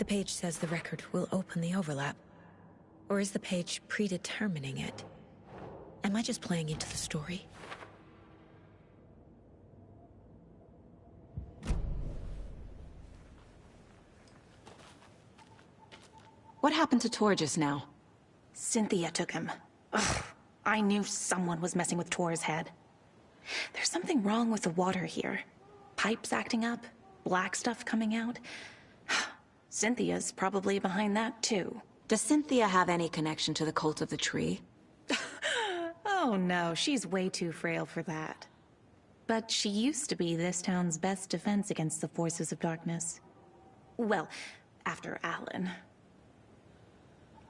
The page says the record will open the overlap. Or is the page predetermining it? Am I just playing into the story? What happened to Tor just now? Cynthia took him. Ugh, I knew someone was messing with Tor's head. There's something wrong with the water here. Pipes acting up, black stuff coming out. Cynthia's probably behind that too. Does Cynthia have any connection to the cult of the tree? Oh no, she's way too frail for that. But she used to be this town's best defense against the forces of darkness. Well, after Alan.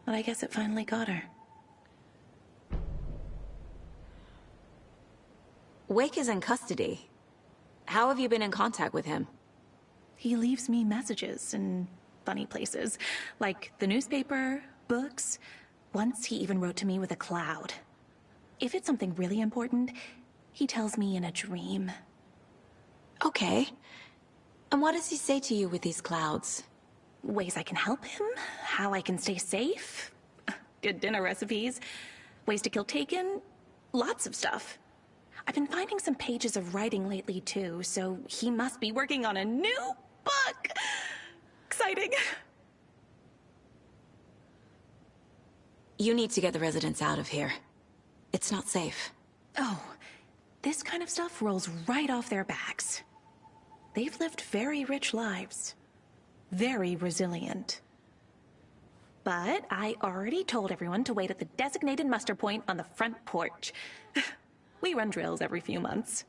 But I guess it finally got her. Wake is in custody. How have you been in contact with him? He leaves me messages in funny places, like the newspaper, books. Once he even wrote to me with a cloud. If it's something really important, he tells me in a dream. Okay. And what does he say to you with these clouds? Ways I can help him, how I can stay safe, good dinner recipes, ways to kill Taken, lots of stuff. I've been finding some pages of writing lately too, so he must be working on a new book. Exciting. You need to get the residents out of here. It's not safe. Oh, this kind of stuff rolls right off their backs. They've lived very rich lives. Very resilient. But I already told everyone to wait at the designated muster point on the front porch. We run drills every few months.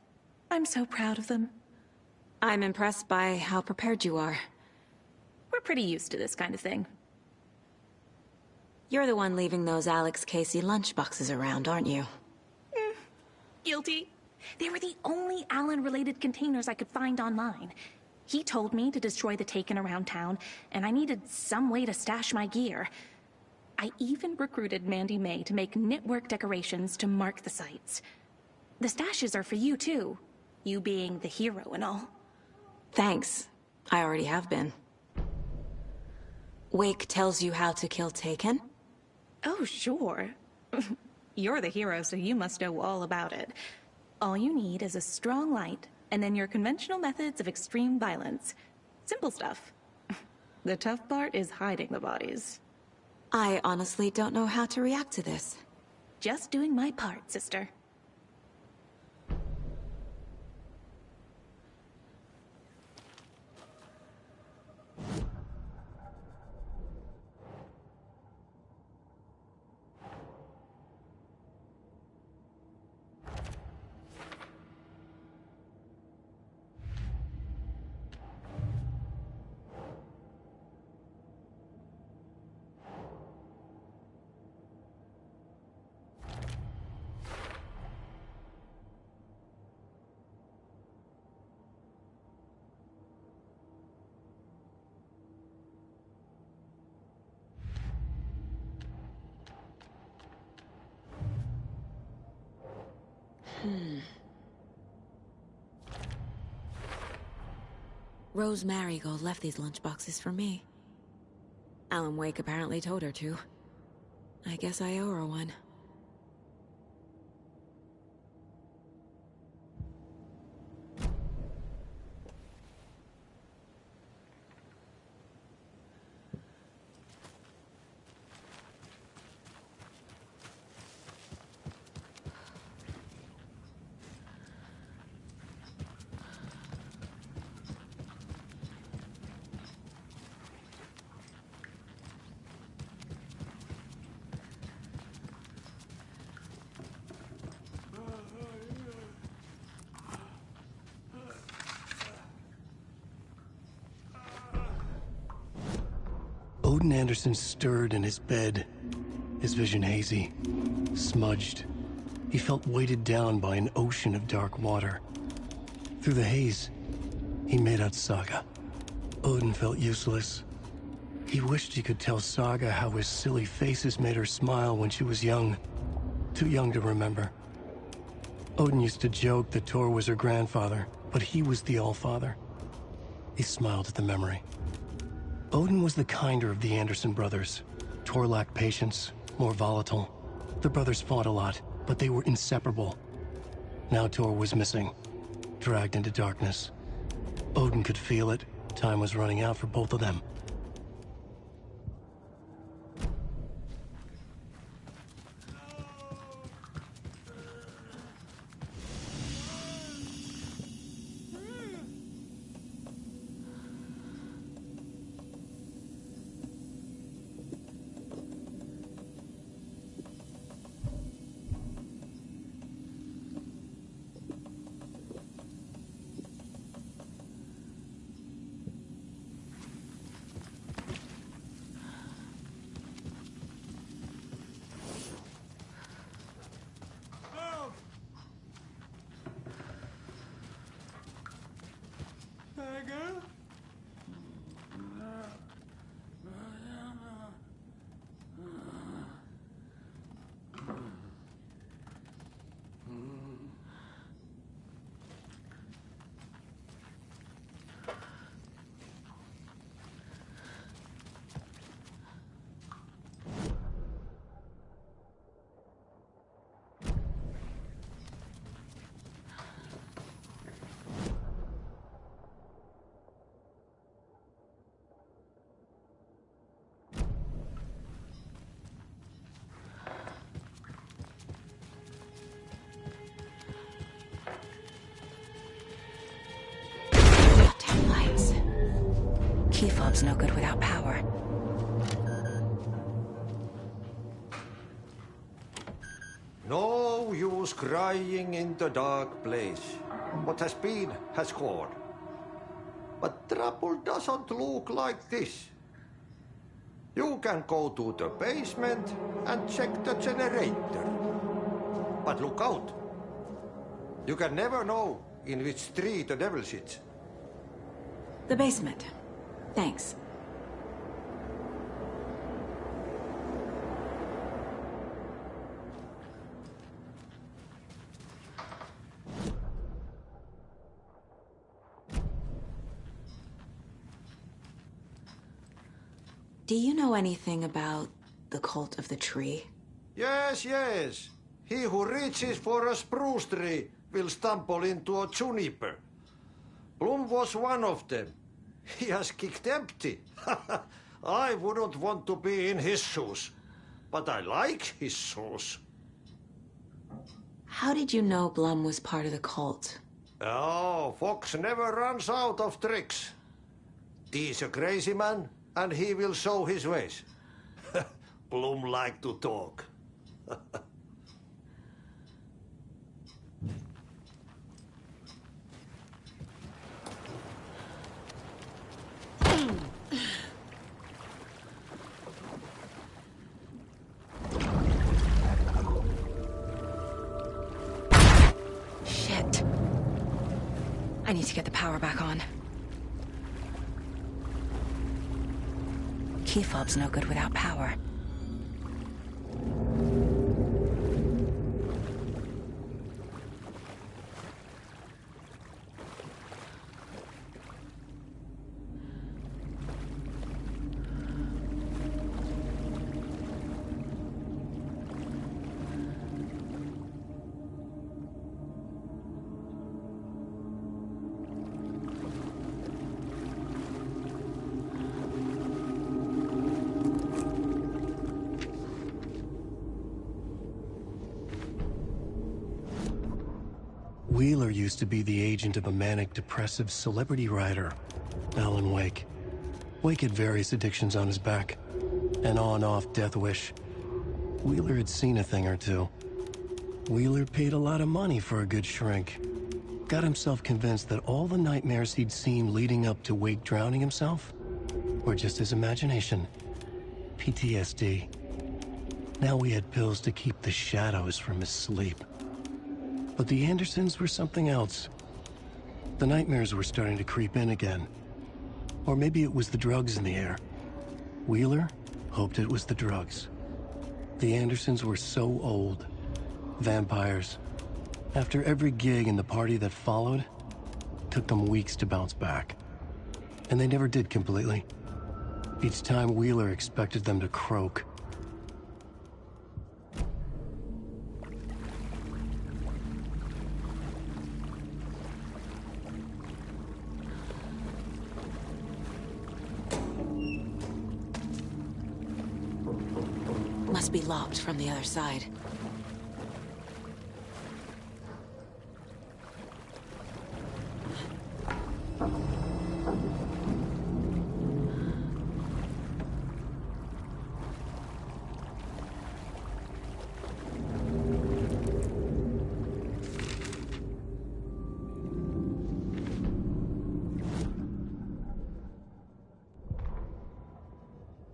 I'm so proud of them. I'm impressed by how prepared you are. We're pretty used to this kind of thing. You're the one leaving those Alex Casey lunchboxes around, aren't you? Guilty. They were the only Alan-related containers I could find online. He told me to destroy the Taken around town, and I needed some way to stash my gear. I even recruited Mandy May to make knitwork decorations to mark the sites. The stashes are for you, too. You being the hero and all. Thanks. I already have been. Wake tells you how to kill Taken? Oh, sure. You're the hero, so you must know all about it. All you need is a strong light, and then your conventional methods of extreme violence. Simple stuff. The tough part is hiding the bodies. I honestly don't know how to react to this. Just doing my part, sister. Rose Marigold left these lunchboxes for me. Alan Wake apparently told her to. I guess I owe her one. Odin Anderson stirred in his bed, his vision hazy, smudged. He felt weighted down by an ocean of dark water. Through the haze, he made out Saga. Odin felt useless. He wished he could tell Saga how his silly faces made her smile when she was young. Too young to remember. Odin used to joke that Tor was her grandfather, but he was the Allfather. He smiled at the memory. Odin was the kinder of the Anderson brothers. Tor lacked patience, more volatile. The brothers fought a lot, but they were inseparable. Now Tor was missing, dragged into darkness. Odin could feel it. Time was running out for both of them. Key fob's no good without power. No use crying in the dark place. What has been has gone. But trouble doesn't look like this. You can go to the basement and check the generator. But look out. You can never know in which tree the devil sits. The basement. Thanks. Do you know anything about the cult of the tree? Yes, yes. He who reaches for a spruce tree will stumble into a juniper. Bloom was one of them. He has kicked empty. I wouldn't want to be in his shoes, but I like his shoes. How did you know Blum was part of the cult? Oh, Fox never runs out of tricks. He's a crazy man, and he will show his ways. Blum like to talk. Shit. I need to get the power back on. Key fob's no good without power. Wheeler used to be the agent of a manic-depressive celebrity writer, Alan Wake. Wake had various addictions on his back, an on-off death wish. Wheeler had seen a thing or two. Wheeler paid a lot of money for a good shrink. Got himself convinced that all the nightmares he'd seen leading up to Wake drowning himself were just his imagination. PTSD. Now we had pills to keep the shadows from his sleep. But the Andersons were something else. The nightmares were starting to creep in again. Or maybe it was the drugs in the air. Wheeler hoped it was the drugs. The Andersons were so old. Vampires. After every gig and the party that followed, it took them weeks to bounce back. And they never did completely. Each time Wheeler expected them to croak. Must be locked from the other side.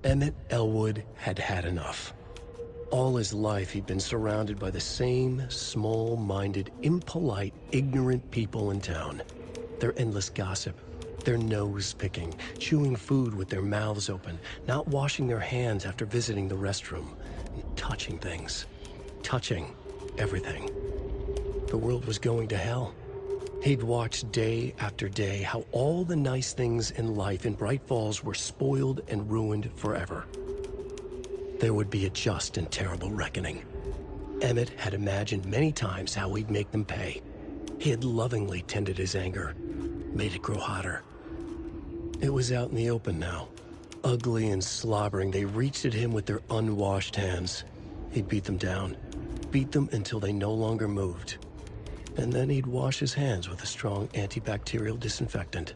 Emmett Elwood had had enough. All his life, he'd been surrounded by the same small-minded, impolite, ignorant people in town. Their endless gossip, their nose-picking, chewing food with their mouths open, not washing their hands after visiting the restroom, and touching things. Touching everything. The world was going to hell. He'd watched day after day how all the nice things in life in Bright Falls were spoiled and ruined forever. There would be a just and terrible reckoning. Emmett had imagined many times how he'd make them pay. He had lovingly tended his anger, made it grow hotter. It was out in the open now. Ugly and slobbering, they reached at him with their unwashed hands. He'd beat them down, beat them until they no longer moved. And then he'd wash his hands with a strong antibacterial disinfectant.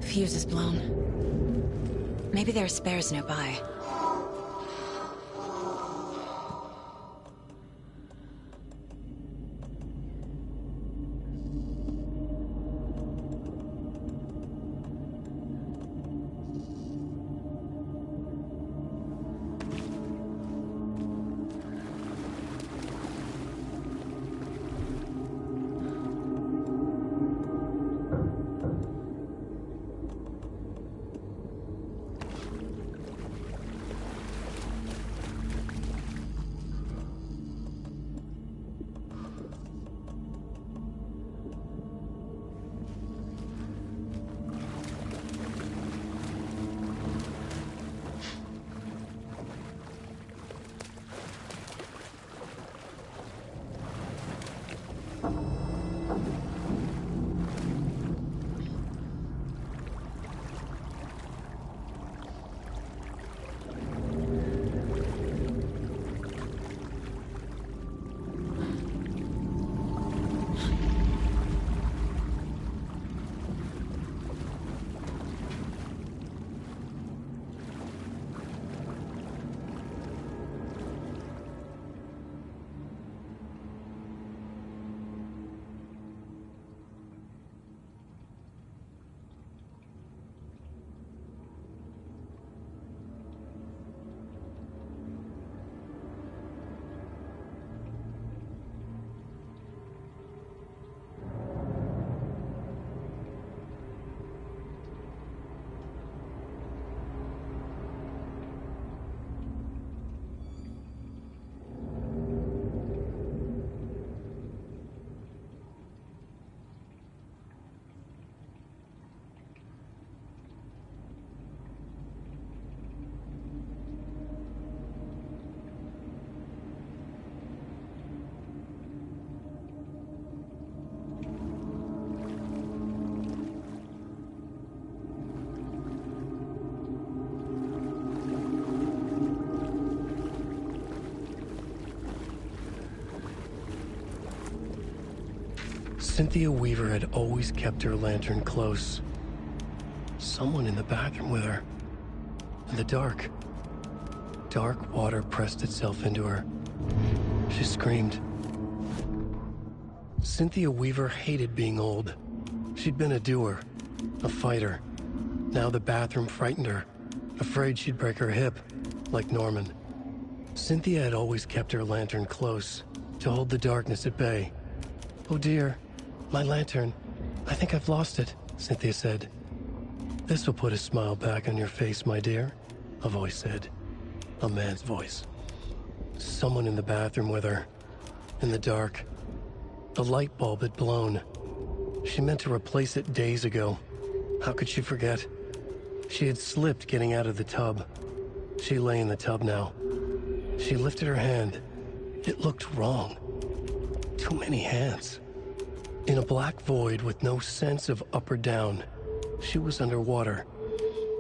Fuse is blown. Maybe there are spares nearby. Cynthia Weaver had always kept her lantern close. Someone in the bathroom with her. In the dark. Dark water pressed itself into her. She screamed. Cynthia Weaver hated being old. She'd been a doer, a fighter. Now the bathroom frightened her, afraid she'd break her hip, like Norman. Cynthia had always kept her lantern close, to hold the darkness at bay. "Oh dear, my lantern. I think I've lost it," Cynthia said. "This will put a smile back on your face, my dear," a voice said. A man's voice. Someone in the bathroom with her. In the dark. The light bulb had blown. She meant to replace it days ago. How could she forget? She had slipped getting out of the tub. She lay in the tub now. She lifted her hand. It looked wrong. Too many hands. In a black void with no sense of up or down, she was underwater.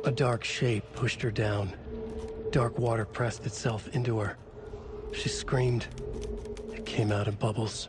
A dark shape pushed her down. Dark water pressed itself into her. She screamed. It came out in bubbles.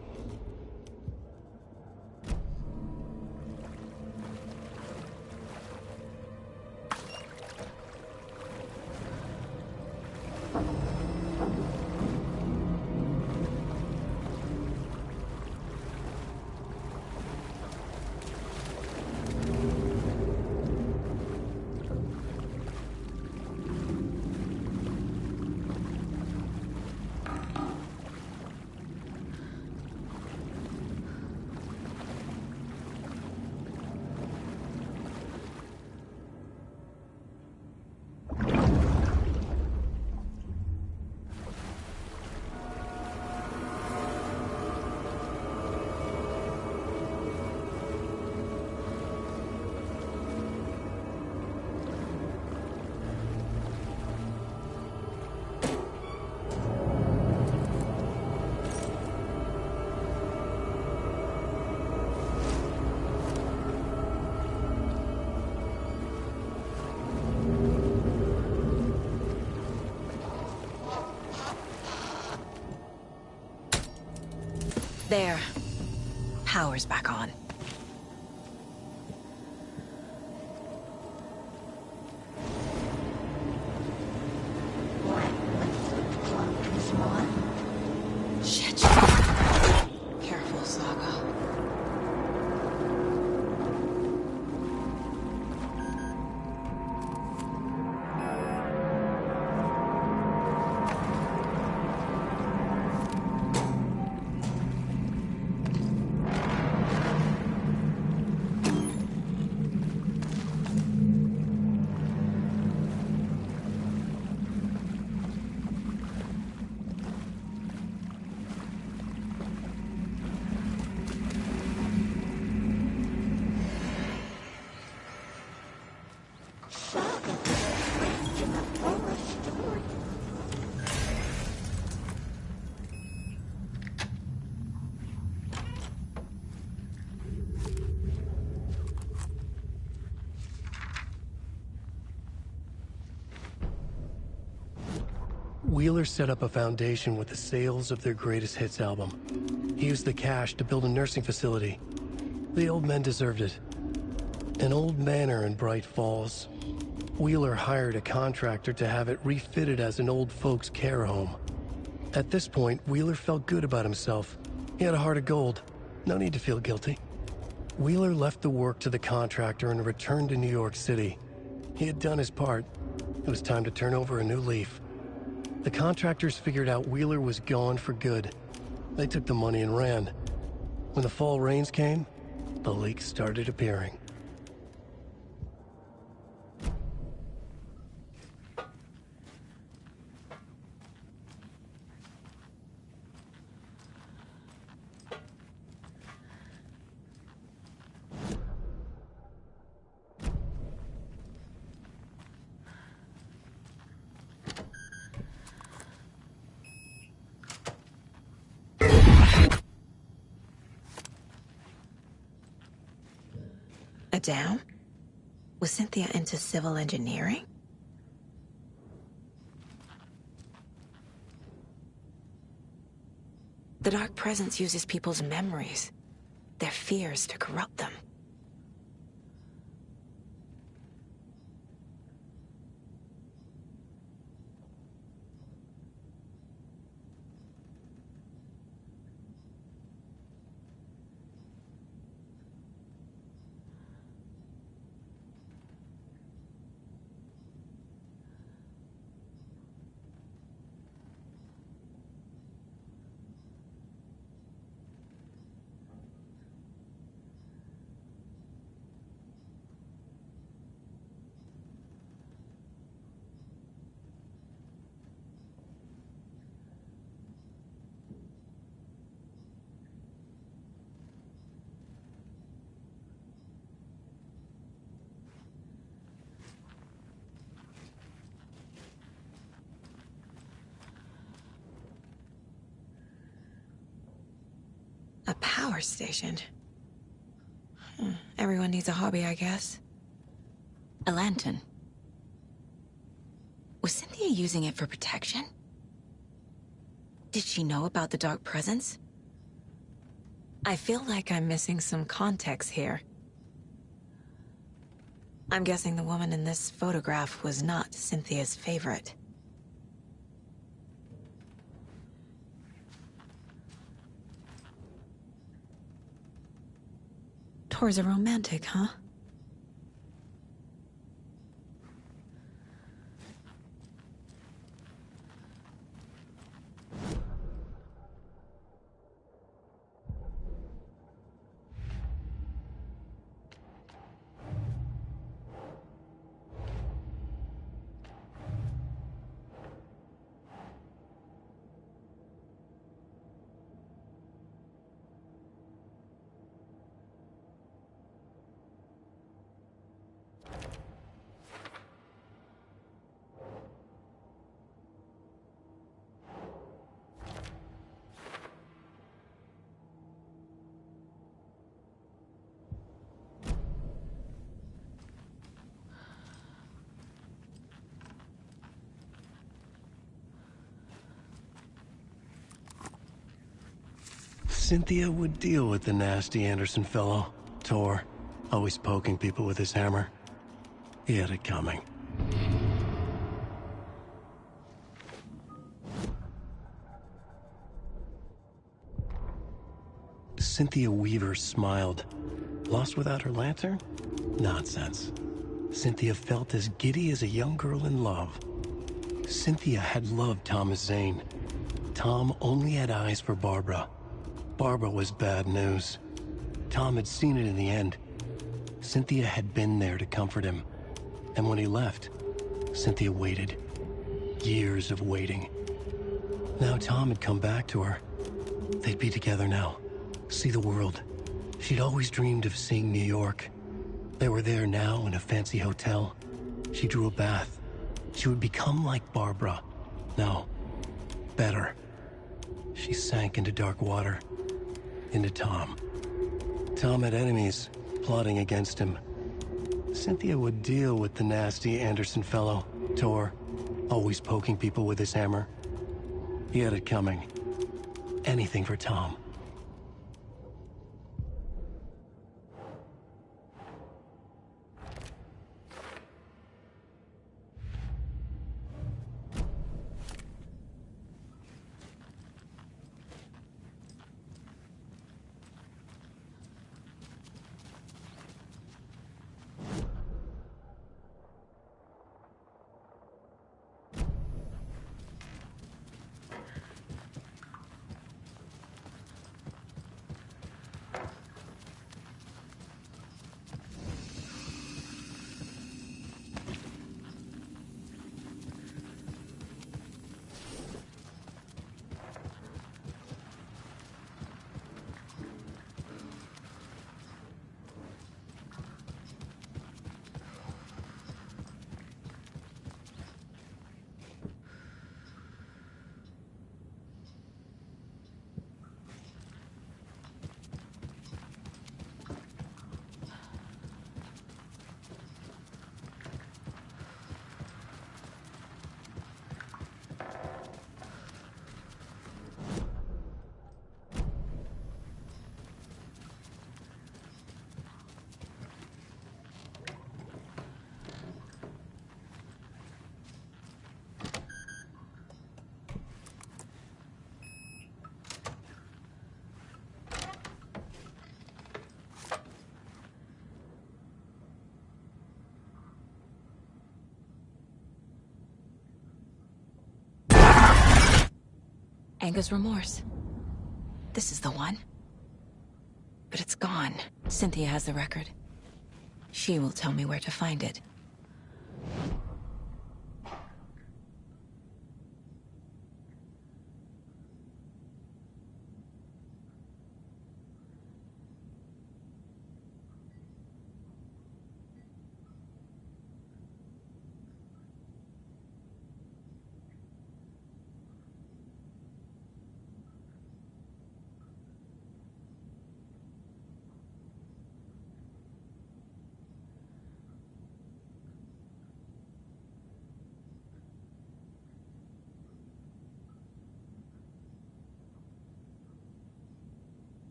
There. Power's back on. Shit. Careful, Saga. Wheeler set up a foundation with the sales of their greatest hits album. He used the cash to build a nursing facility. The old men deserved it. An old manor in Bright Falls. Wheeler hired a contractor to have it refitted as an old folks' care home. At this point, Wheeler felt good about himself. He had a heart of gold. No need to feel guilty. Wheeler left the work to the contractor and returned to New York City. He had done his part. It was time to turn over a new leaf. The contractors figured out Wheeler was gone for good. They took the money and ran. When the fall rains came, the leaks started appearing. A dam? Was Cynthia into civil engineering? The Dark Presence uses people's memories. their fears to corrupt them. A power station? Everyone needs a hobby, I guess. A lantern. Was Cynthia using it for protection? Did she know about the dark presence? I feel like I'm missing some context here. I'm guessing the woman in this photograph was not Cynthia's favorite. Tor's a romantic, huh? Cynthia would deal with the nasty Anderson fellow, Tor, always poking people with his hammer. He had it coming. Cynthia Weaver smiled. Lost without her lantern? Nonsense. Cynthia felt as giddy as a young girl in love. Cynthia had loved Thomas Zane. Tom only had eyes for Barbara. Barbara was bad news. Tom had seen it in the end. Cynthia had been there to comfort him. And when he left, Cynthia waited. Years of waiting. Now Tom had come back to her. They'd be together now. See the world. She'd always dreamed of seeing New York. They were there now in a fancy hotel. She drew a bath. She would become like Barbara. No, better. She sank into dark water. Into Tom. Tom had enemies plotting against him. Cynthia would deal with the nasty Anderson fellow, Tor, always poking people with his hammer. He had it coming. Anything for Tom. Anger's remorse. This is the one. But it's gone. Cynthia has the record. She will tell me where to find it.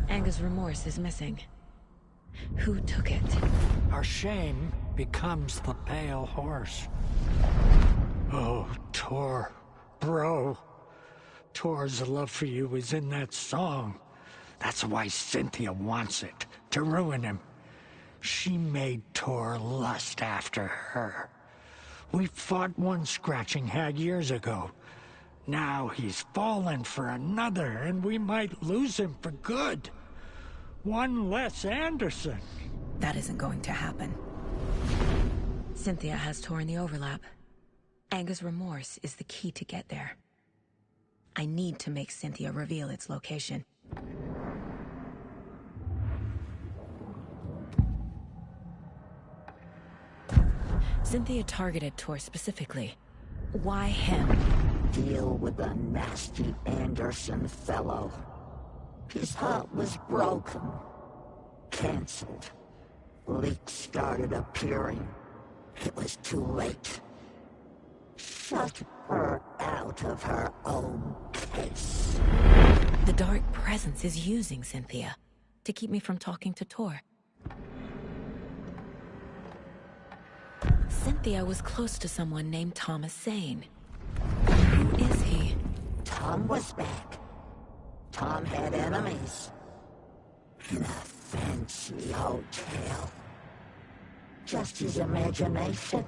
Anger's remorse is missing. Who took it? Our shame becomes the pale horse. Oh, Tor. Bro. Tor's love for you is in that song. That's why Cynthia wants it, to ruin him. She made Tor lust after her. We fought one scratching hag years ago. Now he's fallen for another, and we might lose him for good. One less Anderson. That isn't going to happen. Cynthia has Tor in the overlap. Anger's remorse is the key to get there. I need to make Cynthia reveal its location. Cynthia targeted Tor specifically. Why him? Deal with the nasty Anderson fellow. His heart was broken. Cancelled. Leaks started appearing. It was too late. Shut her out of her own case. The dark presence is using Cynthia to keep me from talking to Tor. Cynthia was close to someone named Thomas Zane. Who is he? Tom was back. Tom had enemies. In a fancy hotel. Just his imagination.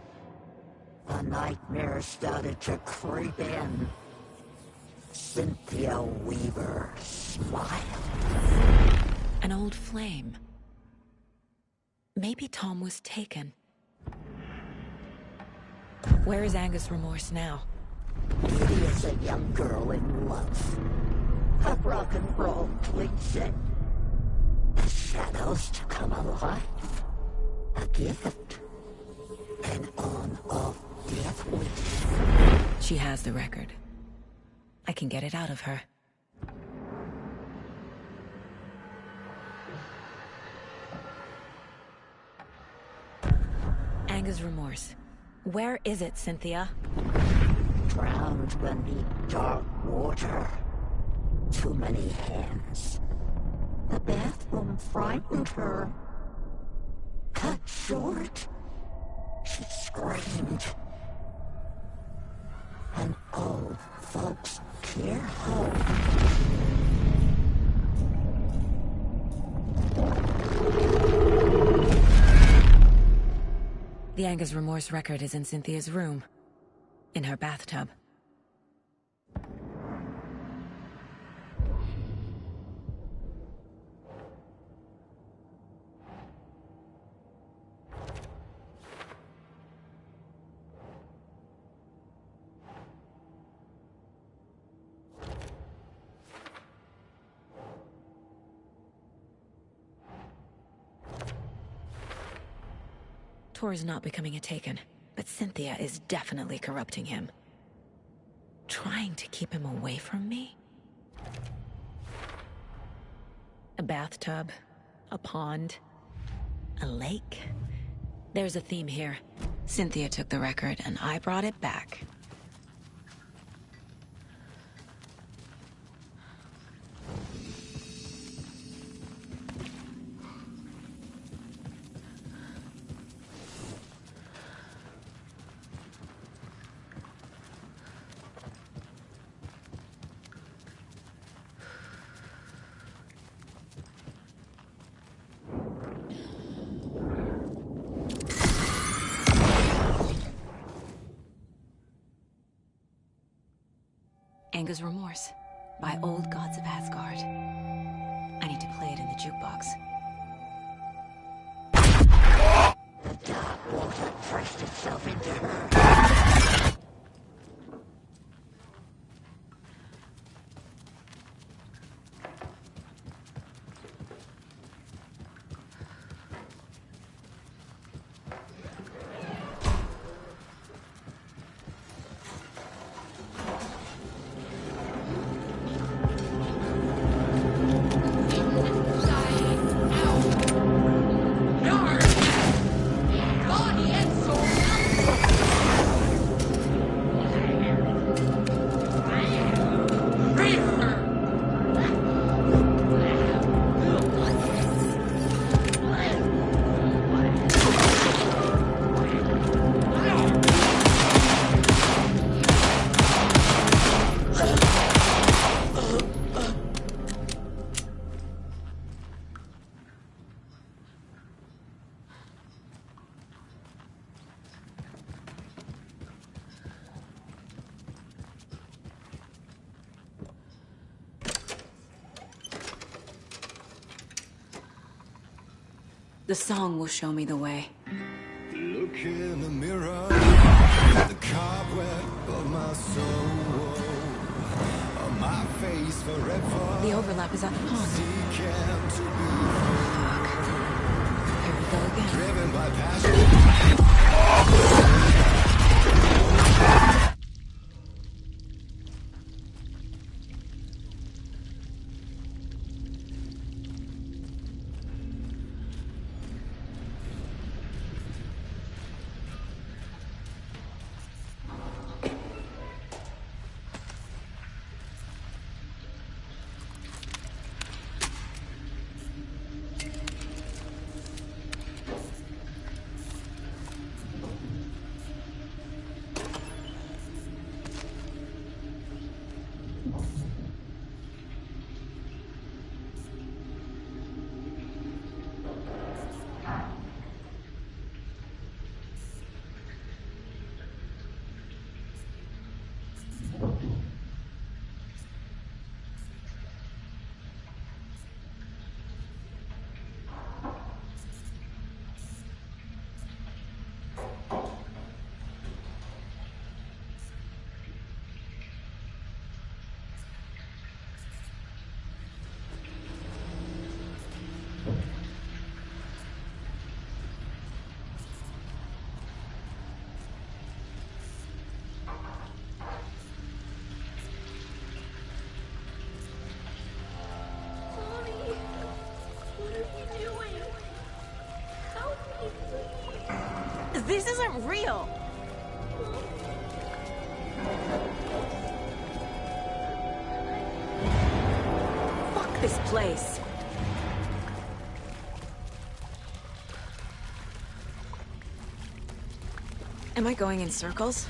A nightmare started to creep in. Cynthia Weaver smiled. An old flame. Maybe Tom was taken. Where is Anger's remorse now? He is a young girl in love. A rock and roll cliche. The shadows to come alive. A gift. An on-off death wish. She has the record. I can get it out of her. Anger's remorse. Where is it, Cynthia? Drowned beneath dark water. Too many hands. The bathroom frightened her. Cut short. She screamed. And old folks clear home. The Anger's Remorse record is in Cynthia's room. In her bathtub. Tor's not becoming a Taken, but Cynthia is definitely corrupting him. Trying to keep him away from me? A bathtub, a pond, a lake. There's a theme here. Cynthia took the record and I brought it back. Anger's Remorse by Old Gods of Asgard. I need to play it in the jukebox. The dark water pressed itself into her. The song will show me the way. Look in the mirror, the cobweb of my soul, on my face forever. The overlap is at the pond. Fuck. Here we go again. Driven by passion. This isn't real! Fuck this place! Am I going in circles?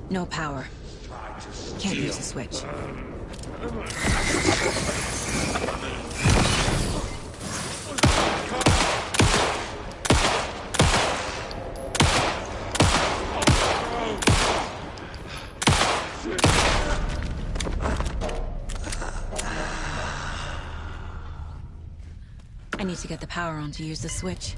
No power. Can't use the switch. I need to get the power on to use the switch.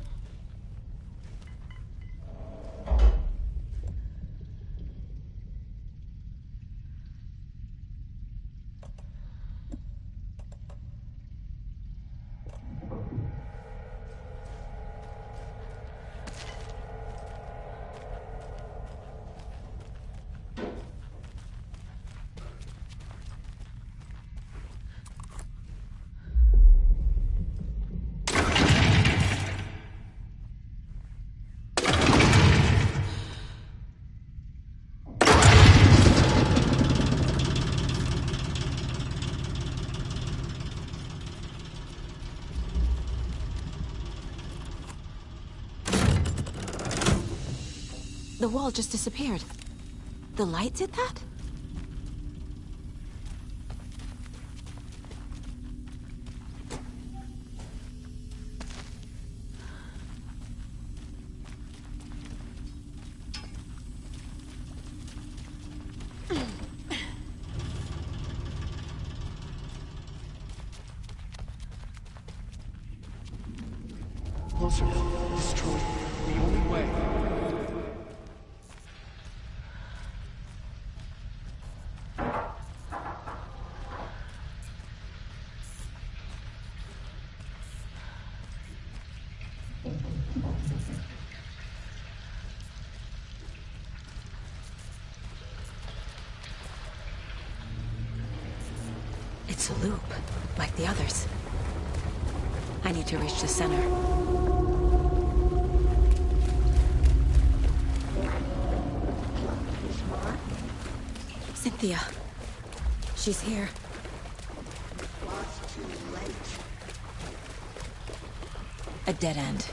The wall just disappeared. The light did that? Closer. Destroy. The only way. It's a loop, like the others. I need to reach the center. Cynthia. She's here. A dead end.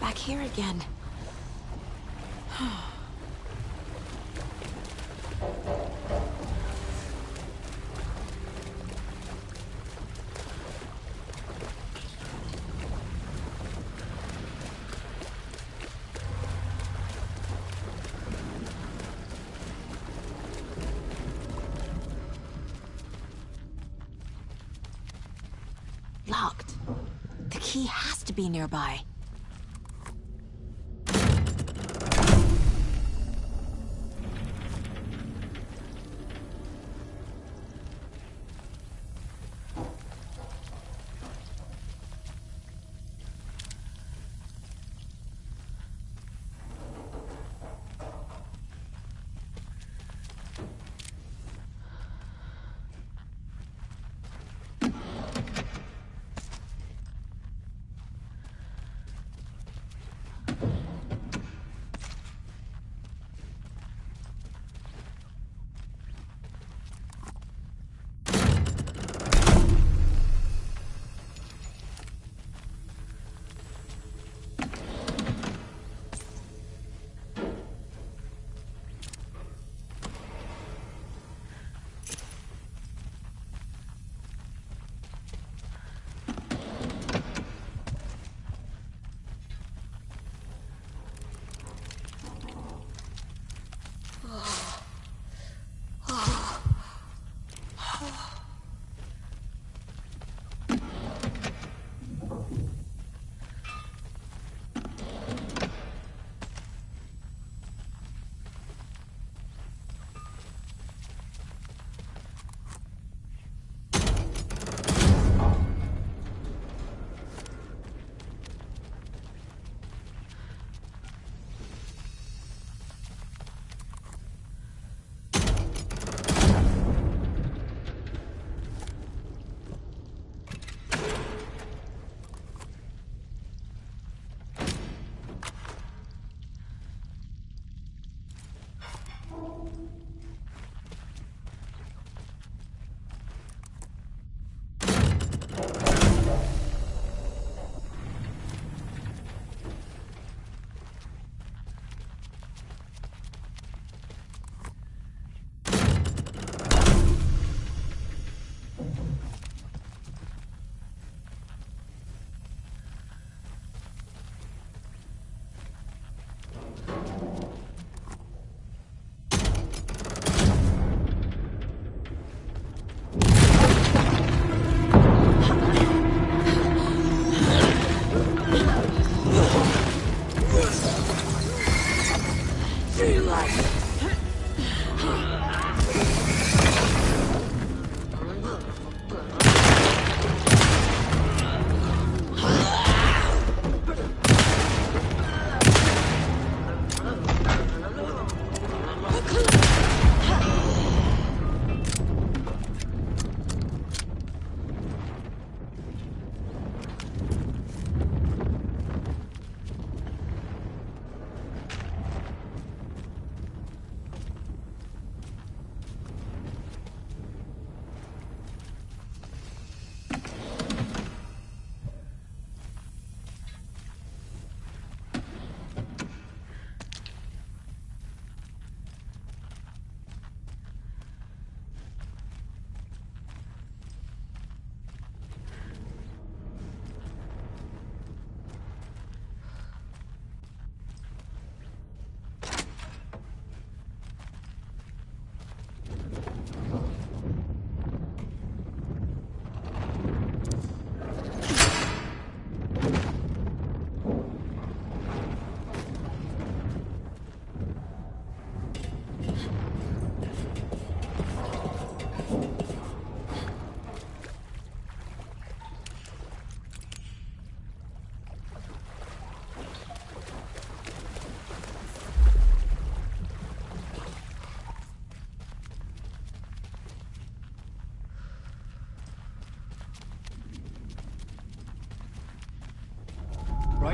Back here again. Locked. The key has to be nearby.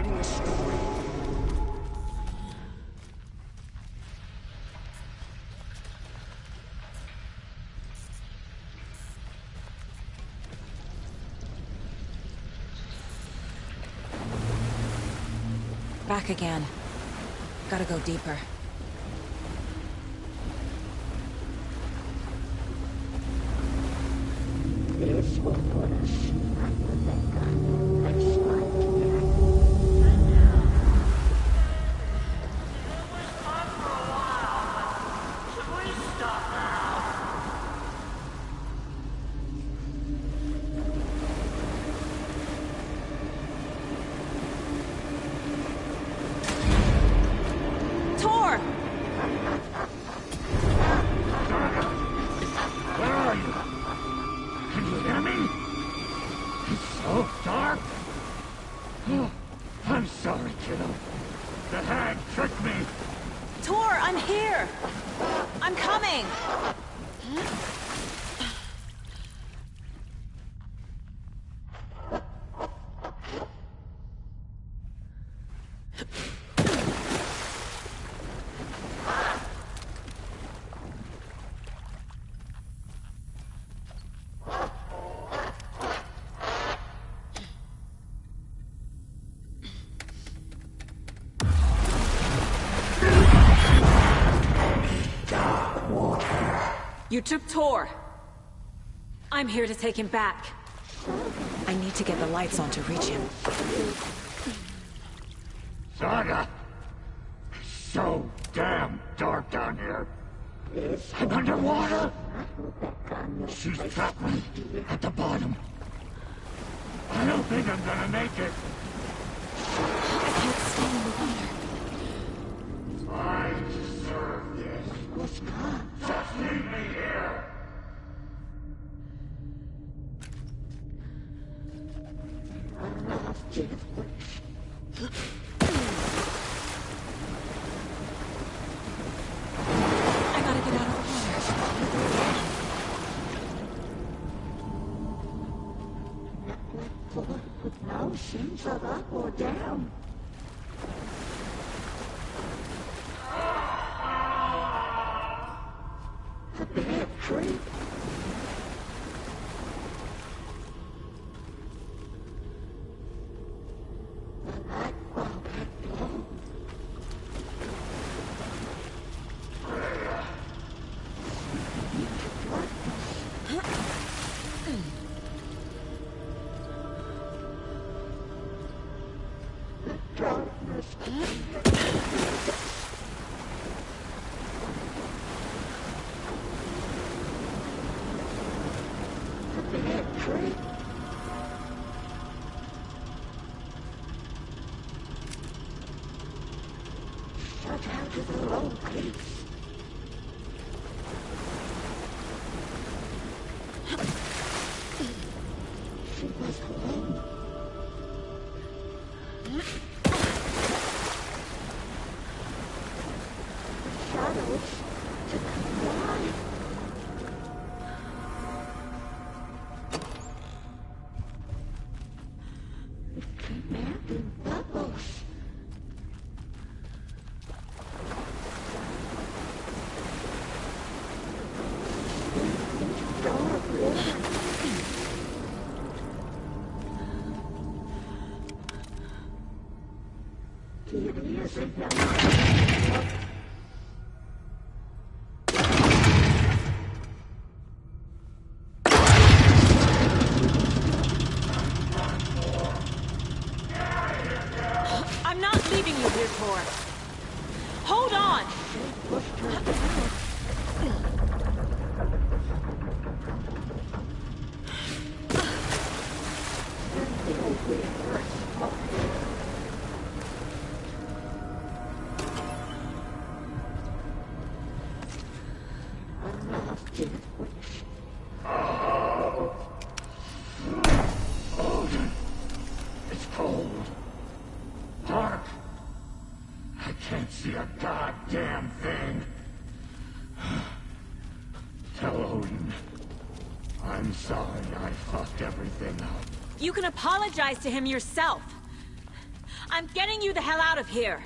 writing a story. Back again. Gotta go deeper. This will put us at the Becca next month. I'm sorry, kiddo. The hag tricked me. Tor, I'm here! I'm coming! You took Tor. I'm here to take him back. I need to get the lights on to reach him. Saga! So damn dark down here. I'm underwater! She's trapped me at the bottom. I don't think I'm gonna make it. I can't stay in the water. I deserve this. Just leave me here. I gotta get out of the water. No sense of up or down. A bad trip. I'm not leaving you here, Tor. Hold on! It's cold. Dark. I can't see a goddamn thing. Tell Odin. I'm sorry I fucked everything up. You can apologize to him yourself. I'm getting you the hell out of here!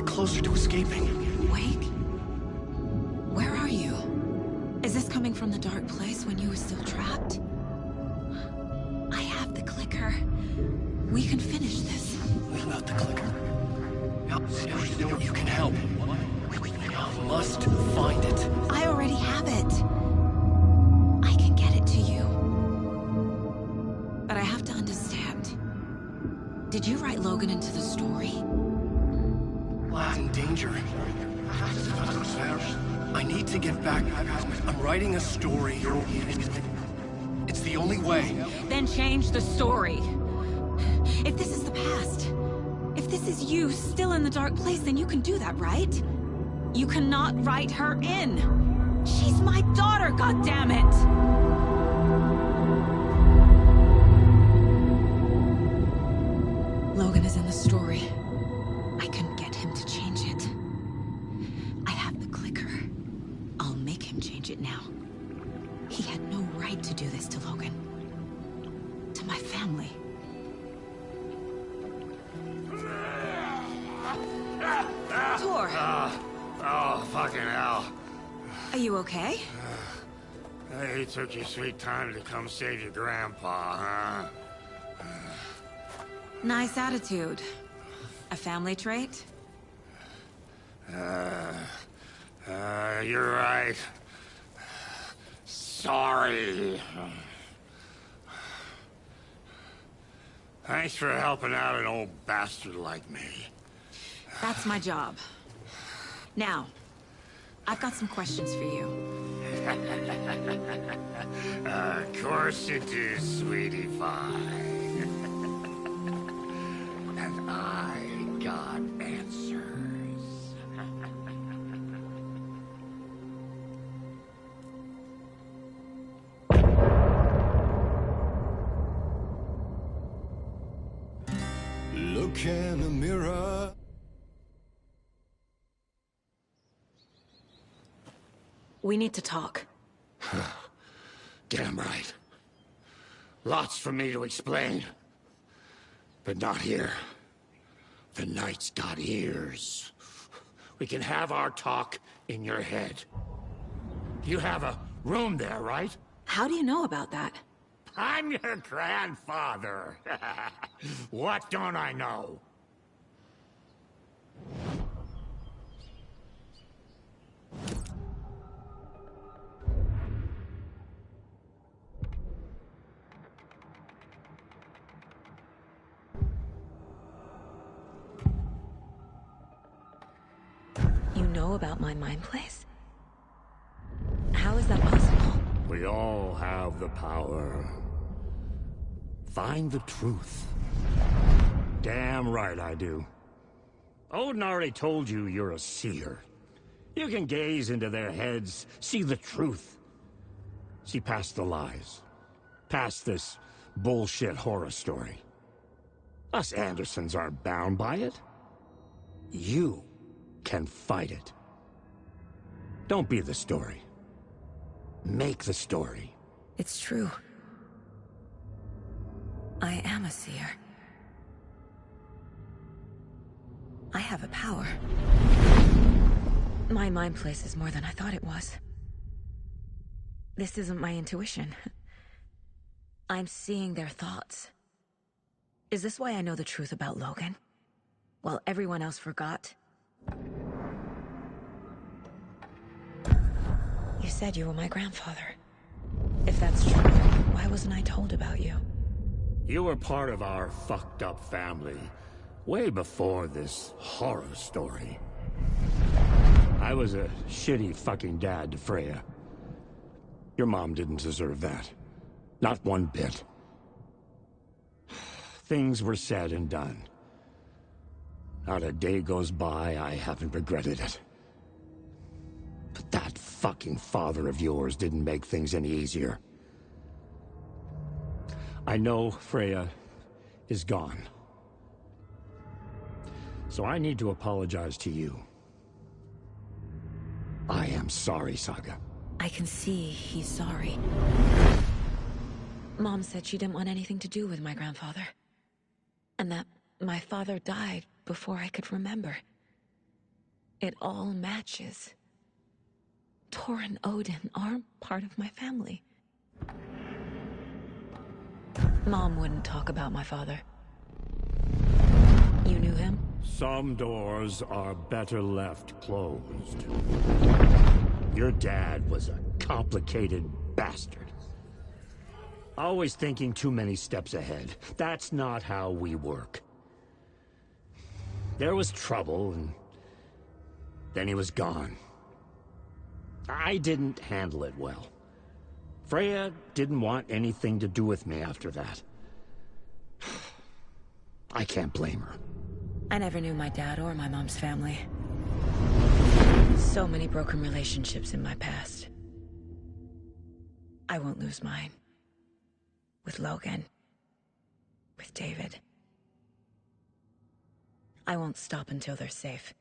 Closer to escaping. Wake? Where are you? Is this coming from the dark place when you were still trapped? I have the clicker. We can finish this. What about the clicker? You can help. We must find it. I already have it. I can get it to you. But I have to understand. Did you write Logan into the story? In danger. I need to get back. I'm writing a story. It's the only way. Then change the story. If this is the past, if this is you still in the dark place, then you can do that, right? You cannot write her in. She's my daughter, goddammit! Logan is in the story. I can get him to change it. I have the clicker. I'll make him change it now. He had no right to do this to Logan. To my family. Tor! Oh, fucking hell. Are you okay? Hey, you took your sweet time to come save your grandpa, huh? Nice attitude. A family trait? You're right. Sorry. Thanks for helping out an old bastard like me. That's my job. Now, I've got some questions for you. Of course you do, sweetie pie. And I got answers. Look in the mirror. We need to talk. Damn right. Lots for me to explain. But not here. The night's got ears. We can have our talk in your head. You have a room there, right? How do you know about that? I'm your grandfather. What don't I know? You know about my mind place? How is that possible? We all have the power. Find the truth. Damn right I do. Odin already told you you're a seer. You can gaze into their heads, see the truth. See past the lies. Past this bullshit horror story. Us Andersons aren't bound by it. You can fight it. Don't be the story. Make the story. It's true. I am a seer. I have a power. My mind place is more than I thought it was. This isn't my intuition. I'm seeing their thoughts. Is this why I know the truth about Logan? While everyone else forgot? You said you were my grandfather. If that's true, why wasn't I told about you? You were part of our fucked up family, way before this horror story. I was a shitty fucking dad to Freya. Your mom didn't deserve that. Not one bit. Things were said and done. Not a day goes by I haven't regretted it. But that fucking father of yours didn't make things any easier. I know Freya is gone. So I need to apologize to you. I am sorry, Saga. I can see he's sorry. Mom said she didn't want anything to do with my grandfather. And that my father died before I could remember. It all matches. Tor and Odin are part of my family. Mom wouldn't talk about my father. You knew him? Some doors are better left closed. Your dad was a complicated bastard. Always thinking too many steps ahead. That's not how we work. There was trouble, and then he was gone. I didn't handle it well. Freya didn't want anything to do with me after that. I can't blame her. I never knew my dad or my mom's family. So many broken relationships in my past. I won't lose mine. With Logan. With David. I won't stop until they're safe.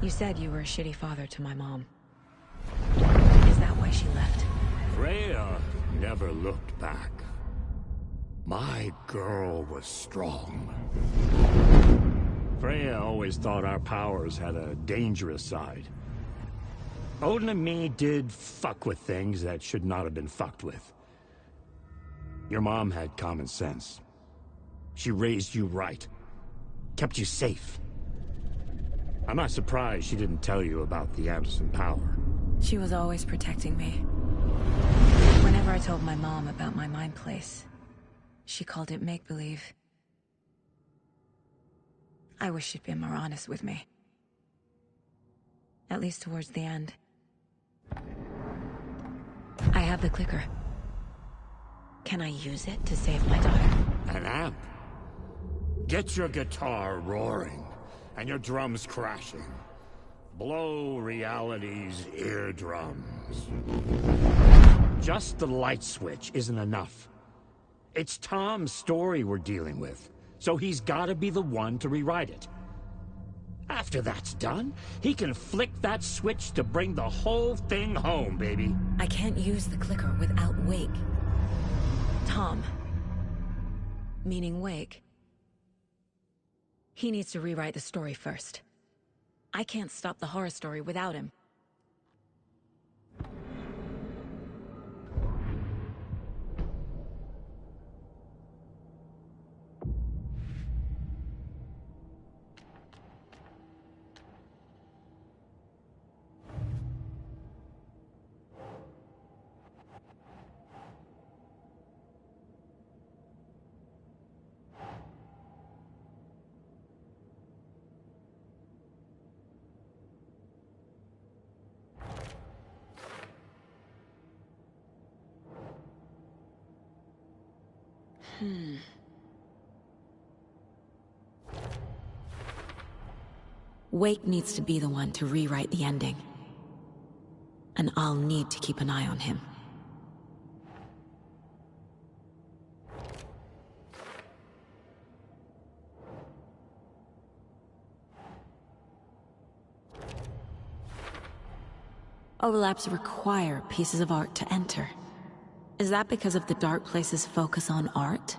You said you were a shitty father to my mom. Is that why she left? Freya never looked back. My girl was strong. Freya always thought our powers had a dangerous side. Odin and me did fuck with things that should not have been fucked with. Your mom had common sense. She raised you right. Kept you safe. I'm not surprised she didn't tell you about the Anderson power. She was always protecting me. Whenever I told my mom about my mind place, she called it make-believe. I wish she'd been more honest with me. At least towards the end. I have the clicker. Can I use it to save my daughter? An amp? Get your guitar roaring, and your drums crashing. Blow reality's eardrums. Just the light switch isn't enough. It's Tom's story we're dealing with, so he's gotta be the one to rewrite it. After that's done, he can flick that switch to bring the whole thing home, baby. I can't use the clicker without Wake. Tom. Meaning Wake. He needs to rewrite the story first. I can't stop the horror story without him. Wake needs to be the one to rewrite the ending. And I'll need to keep an eye on him. Overlaps require pieces of art to enter. Is that because of the Dark Place's focus on art?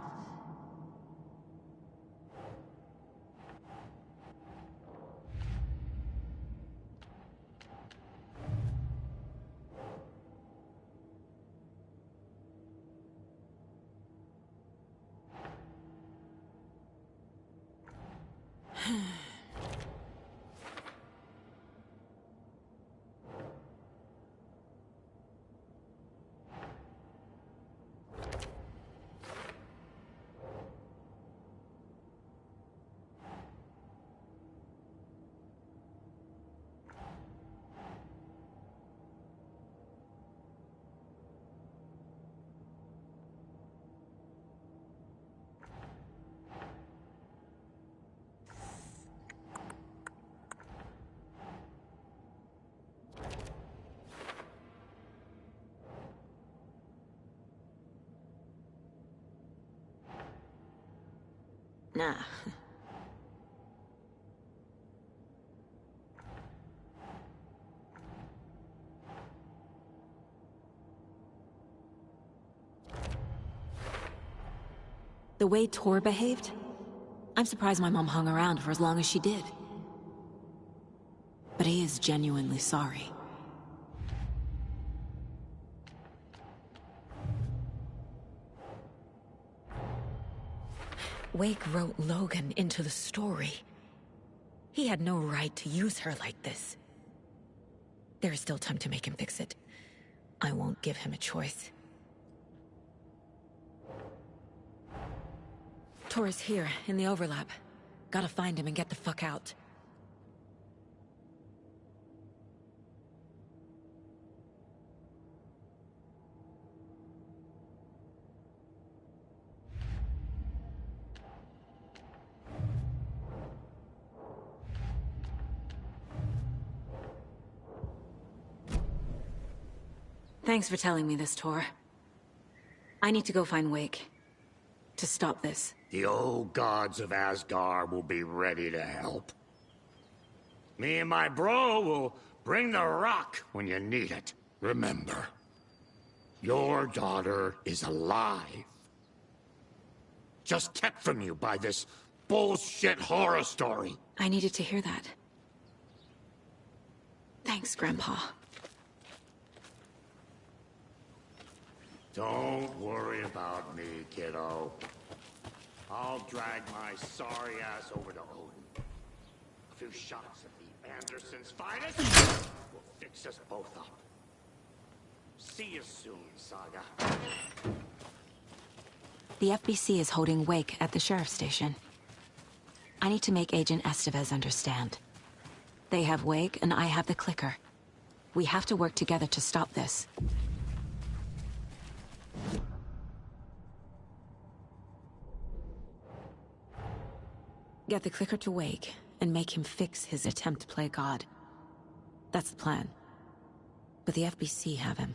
Nah. The way Tor behaved? I'm surprised my mom hung around for as long as she did. But he is genuinely sorry. Wake wrote Logan into the story. He had no right to use her like this. There is still time to make him fix it. I won't give him a choice. Tor is here, in the overlap. Gotta find him and get the fuck out. Thanks for telling me this, Tor. I need to go find Wake. To stop this. The old gods of Asgard will be ready to help. Me and my bro will bring the rock when you need it. Remember, your daughter is alive. Just kept from you by this bullshit horror story. I needed to hear that. Thanks, Grandpa. Don't worry about me, kiddo. I'll drag my sorry ass over to Odin. A few shots of the Andersons' finest will fix us both up. See you soon, Saga. The FBC is holding Wake at the sheriff's station. I need to make Agent Estevez understand. They have Wake, and I have the clicker. We have to work together to stop this. Get the clicker to Wake, and make him fix his attempt to play God. That's the plan. But the FBC have him.